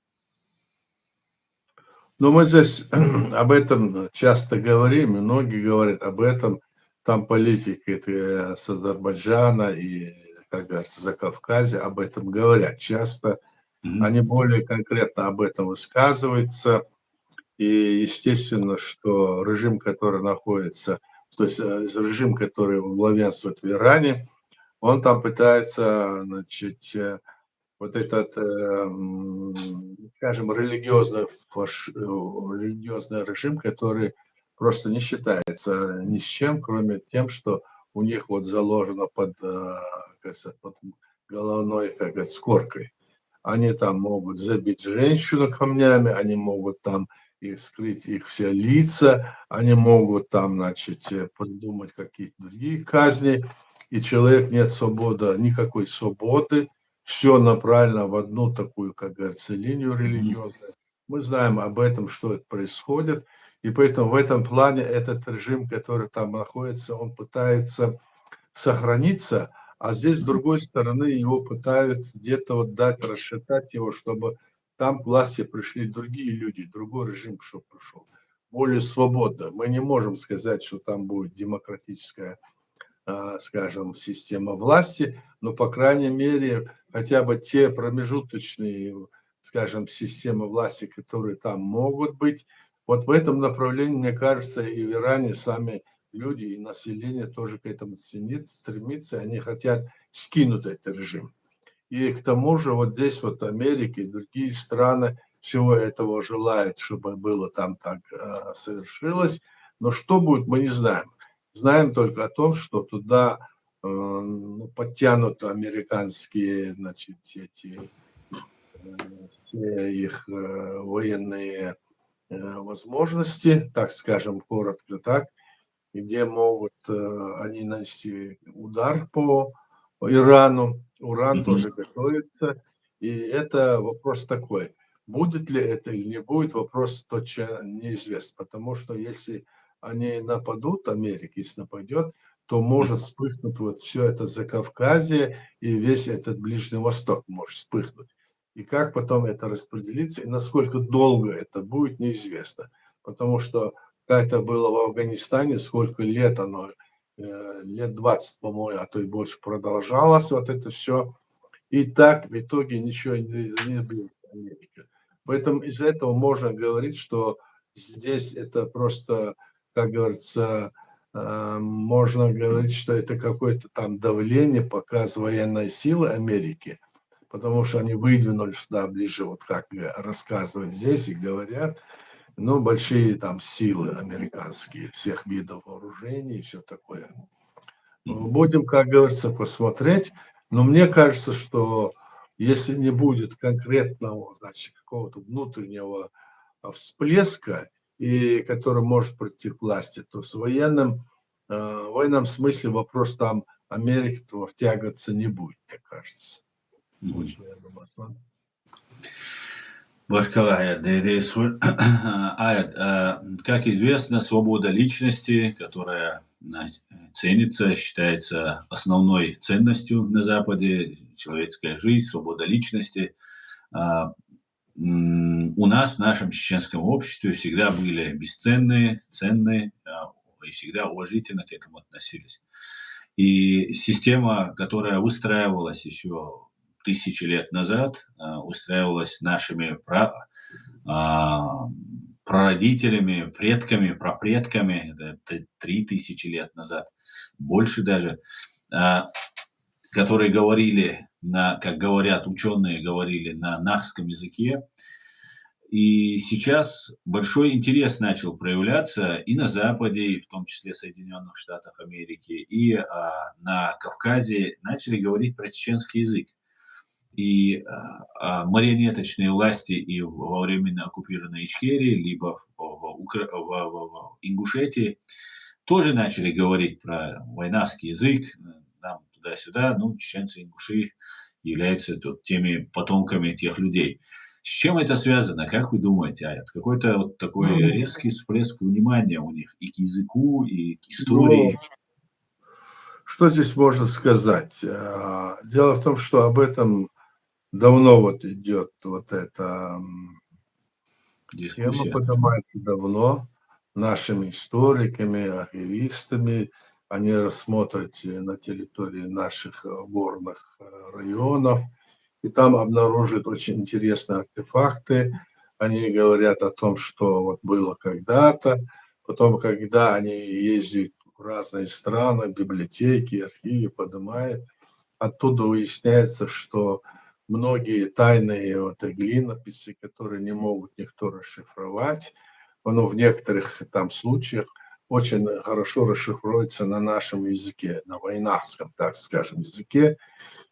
Но мы здесь об этом часто говорим, и многие говорят об этом. Там политики с Азербайджана и, как говорится, Закавказья об этом говорят часто.
Мгм.
Они более конкретно об этом высказываются. И естественно, что режим, который находится, то есть режим, который главенствует в Иране, он там пытается, значит, вот этот, скажем, религиозный режим, который просто не считается ни с чем, кроме тем, что у них вот заложено под, как сказать, под головной, как говорится, с коркой. Они там могут забить женщину камнями, они могут там и скрыть их все лица, они могут там, значит, придумать какие-то другие казни, и человек нет свободы, никакой свободы, все направлено в одну такую, как говорится, линию
Мгм.
религиозную. Мы знаем об этом, что это происходит, и поэтому в этом плане этот режим, который там находится, он пытается сохраниться, а здесь, с
Мгм.
другой стороны, его пытаются где-то вот дать, расшатать его, чтобы там к власти пришли другие люди, другой режим, чтобы пришел, более свободно. Мы не можем сказать, что там будет демократическая, скажем, система власти, но, по крайней мере, хотя бы те промежуточные, скажем, системы власти, которые там могут быть, вот в этом направлении, мне кажется, и в Иране сами люди и население тоже к этому стремится, они хотят скинуть этот режим. И к тому же вот здесь вот Америка и другие страны всего этого желают, чтобы было там так совершилось. Но что будет, мы не знаем. Знаем только о том, что туда ну, подтянут американские, значит, эти все их военные возможности, так скажем, коротко так, где могут они нанести удар по Ирану. Уран
Мгм.
тоже готовится. И это вопрос такой. Будет ли это или не будет, вопрос точно неизвестен. Потому что если они нападут, Америка, если нападет, то может вспыхнуть вот все это Закавказье и весь этот Ближний Восток может вспыхнуть. И как потом это распределится, и насколько долго это будет, неизвестно. Потому что как это было в Афганистане, сколько лет оно, лет 20, по-моему, а то и больше продолжалось вот это все. И так в итоге ничего не было в Америке. Поэтому из этого можно говорить, что здесь это просто, как говорится, можно говорить, что это какое-то там давление, показ военной силы Америки, потому что они выдвинули сюда ближе, вот как рассказывают здесь и говорят, ну, большие там силы американские, всех видов вооружений и все такое.
Мгм.
Будем, как говорится, посмотреть. Но мне кажется, что если не будет конкретного, значит, какого-то внутреннего всплеска, и который может прийти к власти, то с в военном смысле вопрос там Америки-то втягиваться не будет, мне кажется. Вот
Мгм.
что я думаю, Аслан.
Баркалая, Аят, как известно, свобода личности, которая ценится, считается основной ценностью на Западе, человеческая жизнь, свобода личности. А, у нас, в нашем чеченском обществе, всегда были бесценные, ценные, и всегда уважительно к этому относились. И система, которая выстраивалась еще тысячи лет назад, устраивалась нашими а, прародителями, предками, прапредками, это 3000 лет назад, больше даже, а, которые говорили как говорят ученые, говорили на нахском языке. И сейчас большой интерес начал проявляться и на Западе, и в том числе в Соединенных Штатах Америки, и на Кавказе начали говорить про чеченский язык. И марионеточные власти и во временно оккупированной Ичкерии, либо в Ингушетии тоже начали говорить про войнавский язык, нам туда-сюда, ну, чеченцы, ингуши являются тут теми потомками тех людей. С чем это связано, как вы думаете, Аят? Какой-то вот такой
Ну,
резкий всплеск внимания у них и к языку, и к
ну,
истории.
что здесь можно сказать? Дело в том, что об этом давно вот идет вот эта тема,
Дискуссия.
поднимается давно нашими историками, архивистами. Они рассмотрят на территории наших горных районов, и там обнаружат очень интересные артефакты. Они говорят о том, что вот было когда-то, потом, когда они ездят в разные страны, библиотеки, архивы поднимают, оттуда выясняется, что многие тайные вот клинописи, которые не могут никто расшифровать, оно в некоторых там случаях очень хорошо расшифруется на нашем языке, на войнарском, так скажем, языке,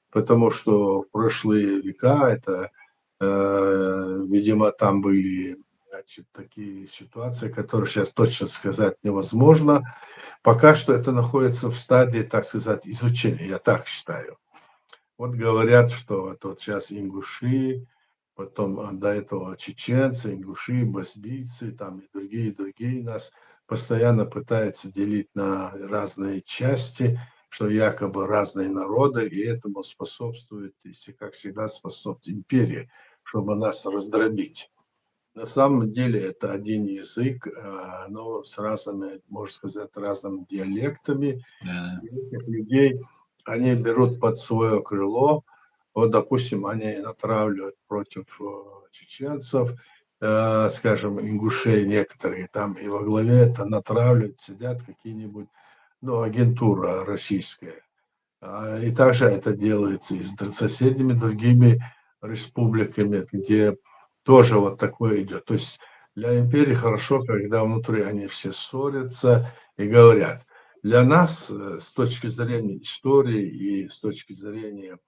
потому что в прошлые века это, видимо, там были, значит, такие ситуации, которые сейчас точно сказать невозможно. Пока что это находится в стадии, так сказать, изучения, я так считаю. Вот говорят, что это вот щас ингуши, потом, до этого чеченцы, ингуши, басбийцы, там и другие нас постоянно пытаются делить на разные части, что якобы разные народы, и этому способствует, если как всегда, способствует империя, чтобы нас раздробить. На самом деле это один язык, но с разными, можно сказать, разными диалектами.
Да,
И этих людей они берут под свое крыло. Вот, допустим, они натравливают против чеченцев, скажем, ингушей некоторые там, и во главе это натравливают, сидят какие-нибудь, ну, агентура российская. И также это делается и с соседними другими республиками, где тоже вот такое идет. То есть для империи хорошо, когда внутри они все ссорятся и говорят. Для нас, с точки зрения истории и с точки зрения,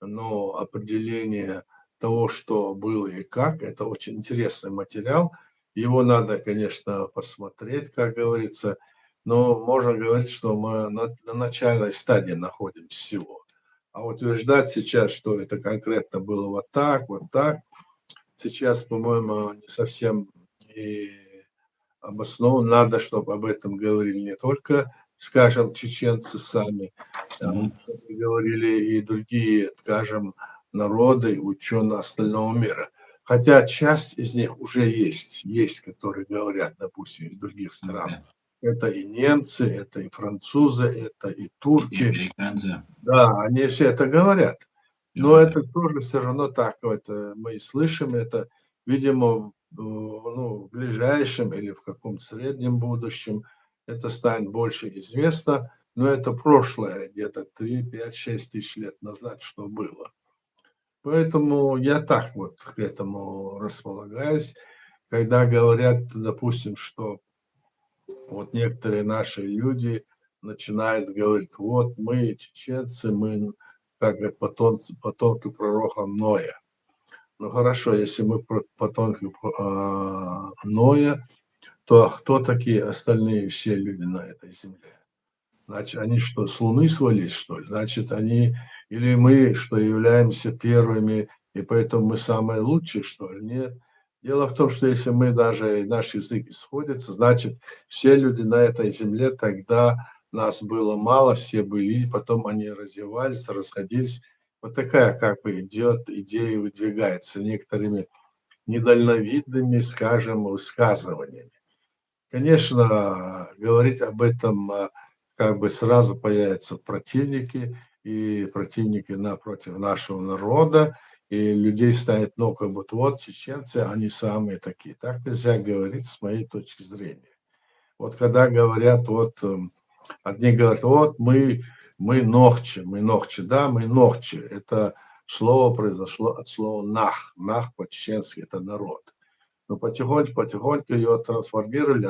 ну, определения того, что было и как, это очень интересный материал. Его надо, конечно, посмотреть, как говорится, но можно говорить, что мы на начальной стадии находимся всего. А утверждать сейчас, что это конкретно было вот так, сейчас, по-моему, не совсем и обосновано. Надо, чтобы об этом говорили не только, скажем, чеченцы сами,
мгм.
чтобы говорили и другие, скажем, народы, ученые остального мира. Хотя часть из них уже есть, которые говорят, допустим, из других стран.
Да.
Это и немцы, это и французы, это и
И
турки.
американцы
Да, они все это говорят. Но
говорят.
это тоже все равно так вот, мы слышим это, видимо, ну, в ближайшем или в каком-то среднем будущем это станет больше известно, но это прошлое, где-то 3, 5, 6 тысяч лет назад, что было. Поэтому я так вот к этому располагаюсь, когда говорят, допустим, что вот некоторые наши люди начинают говорить: "Вот мы чеченцы, мы как бы потомки пророка Ноя". Ну хорошо, если мы потомки Ноя, то кто такие остальные все люди на этой земле? Значит, они что, с Луны свалились, что ли? Значит, они или мы, что являемся первыми и поэтому мы самые лучшие, что ли? Нет. Дело в том, что если мы даже наш язык сходится, значит, все люди на этой земле тогда нас было мало, все были, потом они развивались, расходились. Вот такая как бы идет идея, выдвигается некоторыми недальновидными, скажем, высказываниями. Конечно, говорить об этом, как бы сразу появятся противники, и противники напротив нашего народа, и людей станет много. Вот чеченцы, они самые такие. Так нельзя говорить с моей точки зрения. Вот когда говорят, одни говорят: "Вот мы нохчи, мы нохчи". Да, мы нохчи. Это слово произошло от слова нах. Нах по-чеченски — это народ. Но потихоньку ее трансформировали,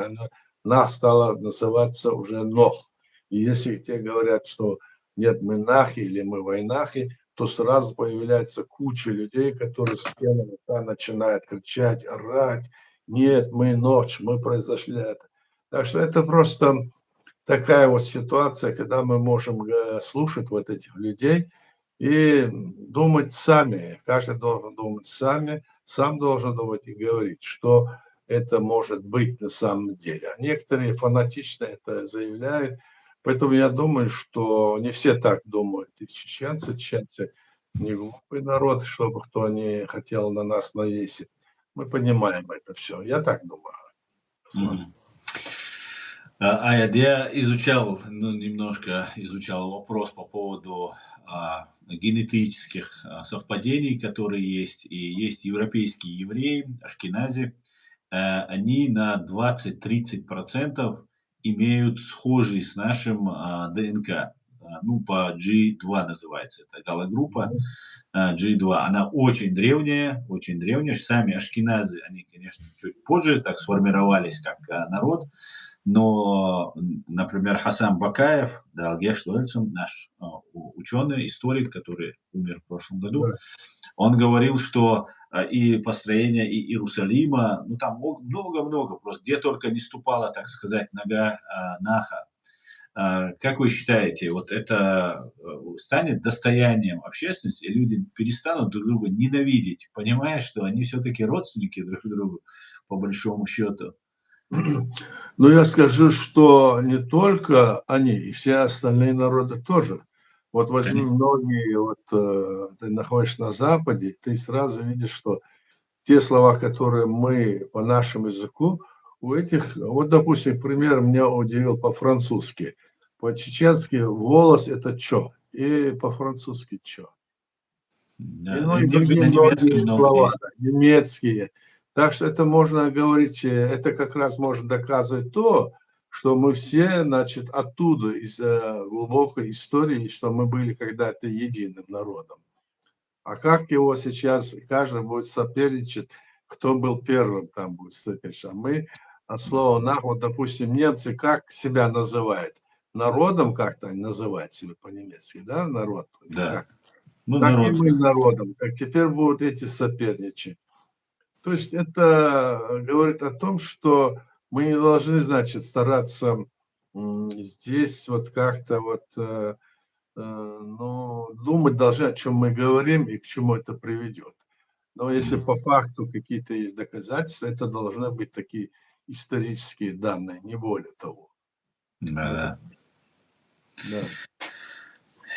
она стала называться уже Нох. И если те говорят, что нет, мы нахи или мы войнахи, то сразу появляется куча людей, которые с пеной у рта начинают кричать, орать: "Нет, мы ночь, мы произошли это". Так что это просто такая вот ситуация, когда мы можем, слушать вот этих людей и думать сами. Каждый должен думать сам должен думать и говорить, что это может быть на самом деле. А некоторые фанатично это заявляют. Поэтому я думаю, что не все так думают. И чеченцы не глупый народ, чтобы кто не хотел на нас навесить. Мы понимаем это все. Я так думаю.
Мгм. Я изучал, ну, немножко изучал вопрос по поводу генетических совпадений, которые есть. И есть европейские евреи, ашкенази. Они на 20-30% имеют схожий с нашим ДНК. Ну, по G2 называется эта галогруппа. G2, она очень древняя. Сами ашкеназы, они, конечно, чуть позже так сформировались как народ, но, например, Хасан Бакаев, Далгеш Лойцен, наш ученый, историк, который умер в прошлом году,
Да.
он говорил, что и построение и Иерусалима, ну там много-много, просто где только не ступала, так сказать, нога Наха. Как вы считаете, вот это станет достоянием общественности, и люди перестанут друг друга ненавидеть, понимая, что они все-таки родственники друг другу, по большому счету?
Но я скажу, что не только они, и все остальные народы тоже. Вот возьми
Конечно.
многие, ты находишься на Западе, ты сразу видишь, что те слова, которые мы по нашему языку, у этих, вот, допустим, пример меня удивил по-французски. По-чеченски "волос" — это "чё", и по-французски "чё". И,
Да,
ну,
и
и другие
на немецком
многие
много
слова,
есть.
да, немецкие. Так что это можно говорить, это как раз может доказывать то, что мы все, значит, оттуда, из глубокой истории, что мы были когда-то единым народом. А как его сейчас каждый будет соперничать, кто был первым там будет соперничать. А мы от слова "нах", вот, допустим, немцы как себя называют? Народом как-то они называют себя по-немецки, да, народ у них
Да.
как?
Ну,
Так и
народ.
мы народом. Так теперь будут эти соперничать. То есть это говорит о том, что мы не должны, значит, стараться, здесь вот как-то ну, думать должны, о чем мы говорим и к чему это приведет. Но если
Мгм.
по факту какие-то есть доказательства, это должны быть такие исторические данные, не более того. Да,
Да-да.
да.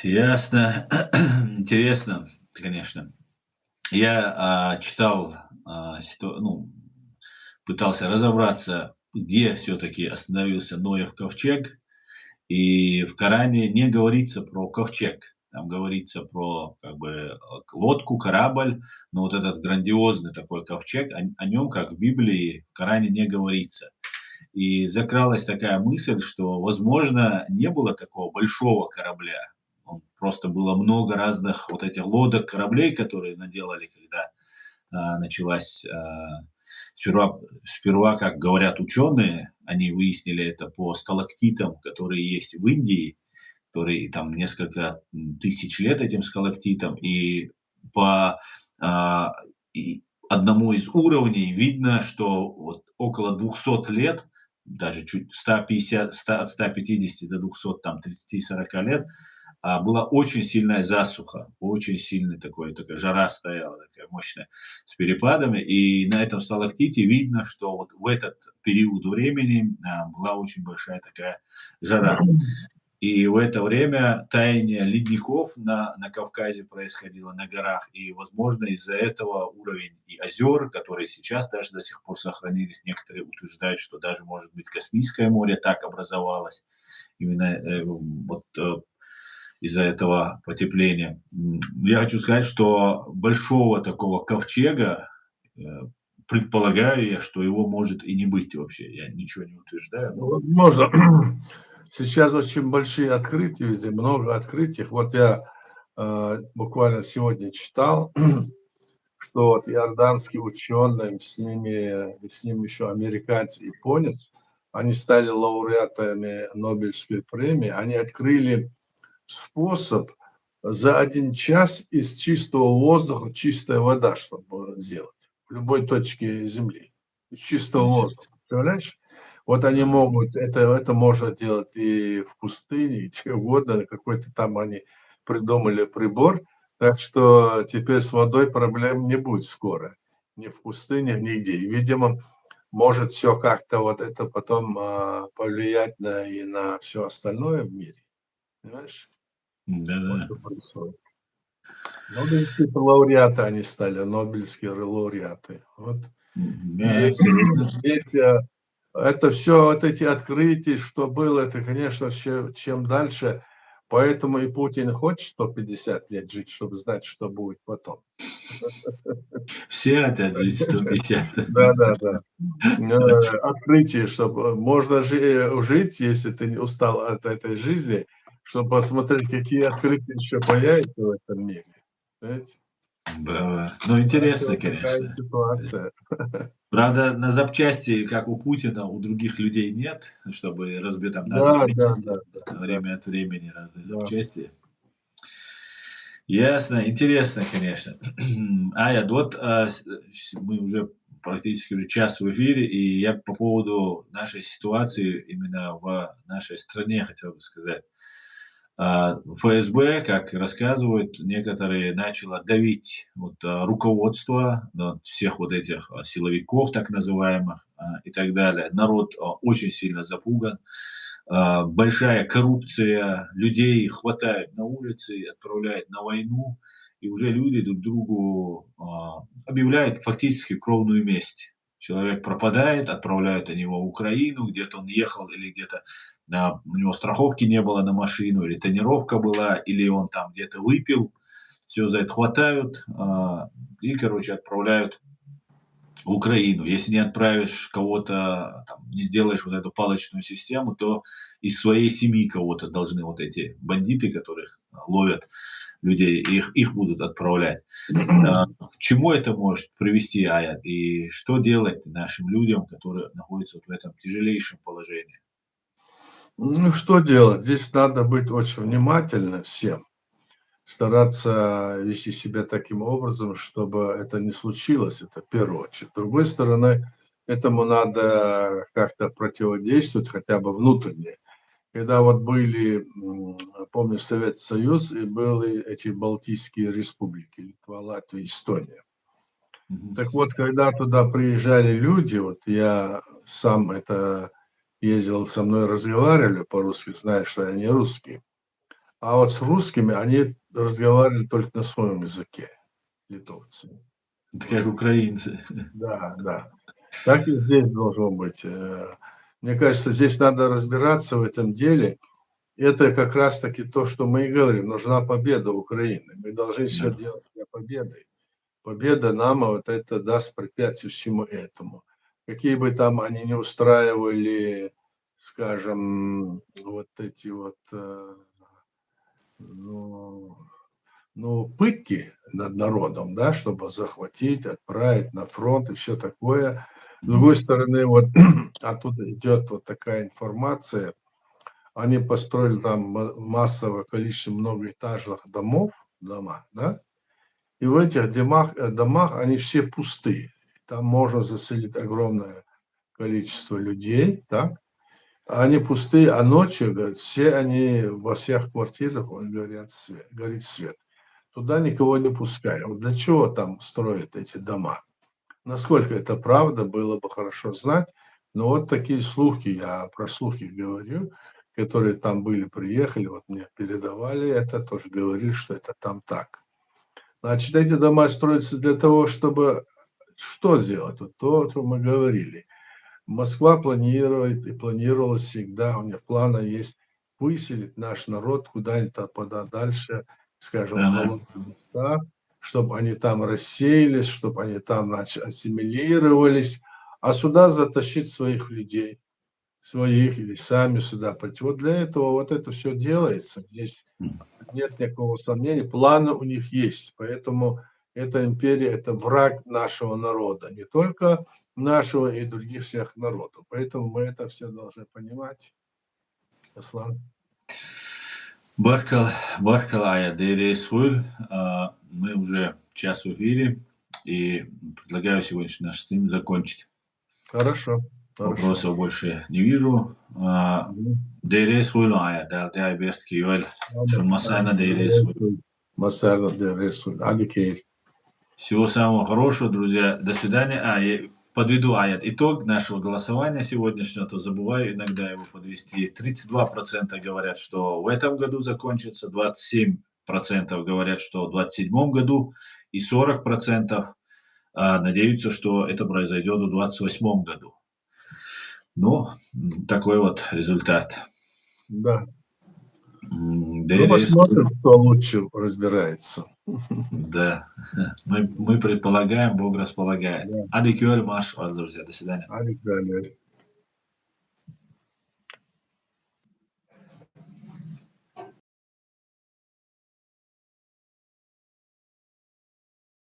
Ясно. Интересно, конечно. Я читал, ну, пытался разобраться, где все-таки остановился Ноев ковчег. И в Коране не говорится про ковчег. Там говорится про как бы лодку, корабль, но вот этот грандиозный такой ковчег, о нем, как в Библии, в Коране не говорится. И закралась такая мысль, что, возможно, не было такого большого корабля. Просто было много разных вот этих лодок, кораблей, которые наделали, когда началась сперва, как говорят ученые, они выяснили это по сталактитам, которые есть в Индии, которые там несколько тысяч лет этим сталактитам, и по а, и одному из уровней видно, что вот около 200 лет, даже чуть 150, от 150 до 200, там 30-40 лет, была очень сильная засуха, очень сильная такая жара стояла, такая мощная, с перепадами. И на этом сталактите видно, что вот в этот период времени была очень большая такая жара. И в это время таяние ледников на Кавказе происходило, на горах, и, возможно, из-за этого уровень и озер, которые сейчас даже до сих пор сохранились, некоторые утверждают, что даже, может быть, Каспийское море так образовалось именно из-за этого потепления. Я хочу сказать, что большого такого ковчега, э, предполагаю я, что его может и не быть вообще. Я ничего не утверждаю, но
Возможно. Сейчас очень большие открытия везде, много открытий. Вот я буквально сегодня читал, что вот иорданские ученые, с ним еще американцы, японец, они стали лауреатами Нобелевской премии, они открыли способ за 1 час из чистого воздуха чистая вода, чтобы сделать в любой точке Земли. Из чистого воздуха.
замечательно.
Представляешь? Вот они
Ага.
могут, это можно делать и в пустыне, и где угодно, какой-то там они придумали прибор, так что теперь с водой проблем не будет скоро. Ни в пустыне, нигде. И, видимо, может все как-то вот это потом повлиять и на все остальное в мире. Понимаешь? Вот
Да-да.
что происходит. Нобелевские лауреаты они стали, нобелевские лауреаты. Вот. И
Интересно.
здесь, это все, вот эти открытия, что было, это, конечно, чем дальше. Поэтому и Путин хочет 150 лет жить, чтобы знать, что будет потом.
Все хотят жить 150.
Да-да-да. Открытие, чтобы можно жить, если ты не устал от этой жизни, чтобы посмотреть, какие открытия еще появятся в этом мире. Знаете?
Да. Ну,
Так
интересно,
вот такая
конечно.
ситуация.
Правда, на запчасти, как у Путина, у других людей нет, чтобы разбить, там
Да,
надо же
да,
менять
да, да, да,
время от времени разные
да.
запчасти. Ясно, интересно, конечно. Ая, вот мы уже практически уже час в эфире, и я по поводу нашей ситуации именно в нашей стране хотел бы сказать. ФСБ, как рассказывают некоторые, начало давить руководство всех вот этих силовиков, так называемых, и так далее. Народ очень сильно запуган. Большая коррупция, людей хватает на улице, отправляют на войну, и уже люди друг другу объявляют фактически кровную месть. Человек пропадает, отправляют они его в Украину, где-то он ехал или где-то у него страховки не было на машину, или тонировка была, или он там где-то выпил, все за это хватают и, короче, отправляют в Украину. Если не отправишь кого-то, там, не сделаешь вот эту палочную систему, то из своей семьи кого-то должны вот эти бандиты, которых ловят людей, их будут отправлять. К чему это может привести, Ая? И что делать нашим людям, которые находятся вот в этом тяжелейшем положении?
Ну, что делать? Здесь надо быть очень внимательным всем, стараться вести себя таким образом, чтобы это не случилось, это в первую очередь. С другой стороны, этому надо как-то противодействовать, хотя бы внутренне. Когда вот были, помню, Советский Союз, и были эти Балтийские республики, Литва, Латвия, Эстония.
Мгм.
Так вот, когда туда приезжали люди, вот я сам это ездил, со мной разговаривали по-русски, зная, что я не русский. А вот с русскими они разговаривали только на своем языке, литовцы.
Это
Вот.
как украинцы.
Да, да. Так и здесь должно быть. Мне кажется, здесь надо разбираться в этом деле. Это как раз таки то, что мы и говорим. Нужна победа Украины. Мы должны все
Да.
делать для победы. Победа нам вот это даст препятствие всему этому. Какие бы там они ни устраивали, скажем, вот эти вот, ну, пытки над народом, да, чтобы захватить, отправить на фронт и все такое. С другой
Мгм.
стороны, вот оттуда идет вот такая информация. Они построили там массовое количество многоэтажных дома, да, и в этих домах они все пустые. Там можно заселить огромное количество людей, так. Они пустые, а ночью, говорит, все они во всех квартирах, горит свет. Туда никого не пускай. Вот для чего там строят эти дома? Насколько это правда, было бы хорошо знать. Но вот такие слухи, я про слухи говорю, которые там были, приехали, вот мне передавали это, тоже говорили, что это там так. Значит, эти дома строятся для того, чтобы что сделать? Вот то, что мы говорили. Москва планирует и планировала всегда, у них планы есть выселить наш народ куда-нибудь подальше, скажем, в
Ага.
холодные места, чтобы они там рассеялись, чтобы они там, значит, ассимилировались, а сюда затащить своих людей, своих или сами сюда пойти. Вот для этого вот это все делается. Здесь нет никакого сомнения, планы у них есть. Поэтому эта империя – это враг нашего народа, не только нашего и других всех народов. Поэтому мы это все должны понимать. Аслан.
Баркал, Баркал Ая Дейрейсхуль. Мы уже час в эфире, и предлагаю сегодняшний наш стрим закончить.
Хорошо.
Вопросов больше не вижу.
Мгм.
Дейрейсхуль Ая, да, да, Берт Киюэль. Шун Масайна Дейрейсхуль.
Масайна Дейрейсхуль. Аликей.
Всего самого хорошего, друзья. До свидания. Я подведу итог нашего голосования сегодняшнего, то забываю иногда его подвести. 32% говорят, что в этом году закончится, 27% говорят, что в 2027 году, и 40% надеются, что это произойдет в 2028 году. Ну, такой вот результат.
Да. Ну,
Дейрейс.
посмотрим, кто лучше разбирается.
Да, мы предполагаем, Бог располагает.
Да.
Адикюэль Маш, друзья, до свидания.
Алик,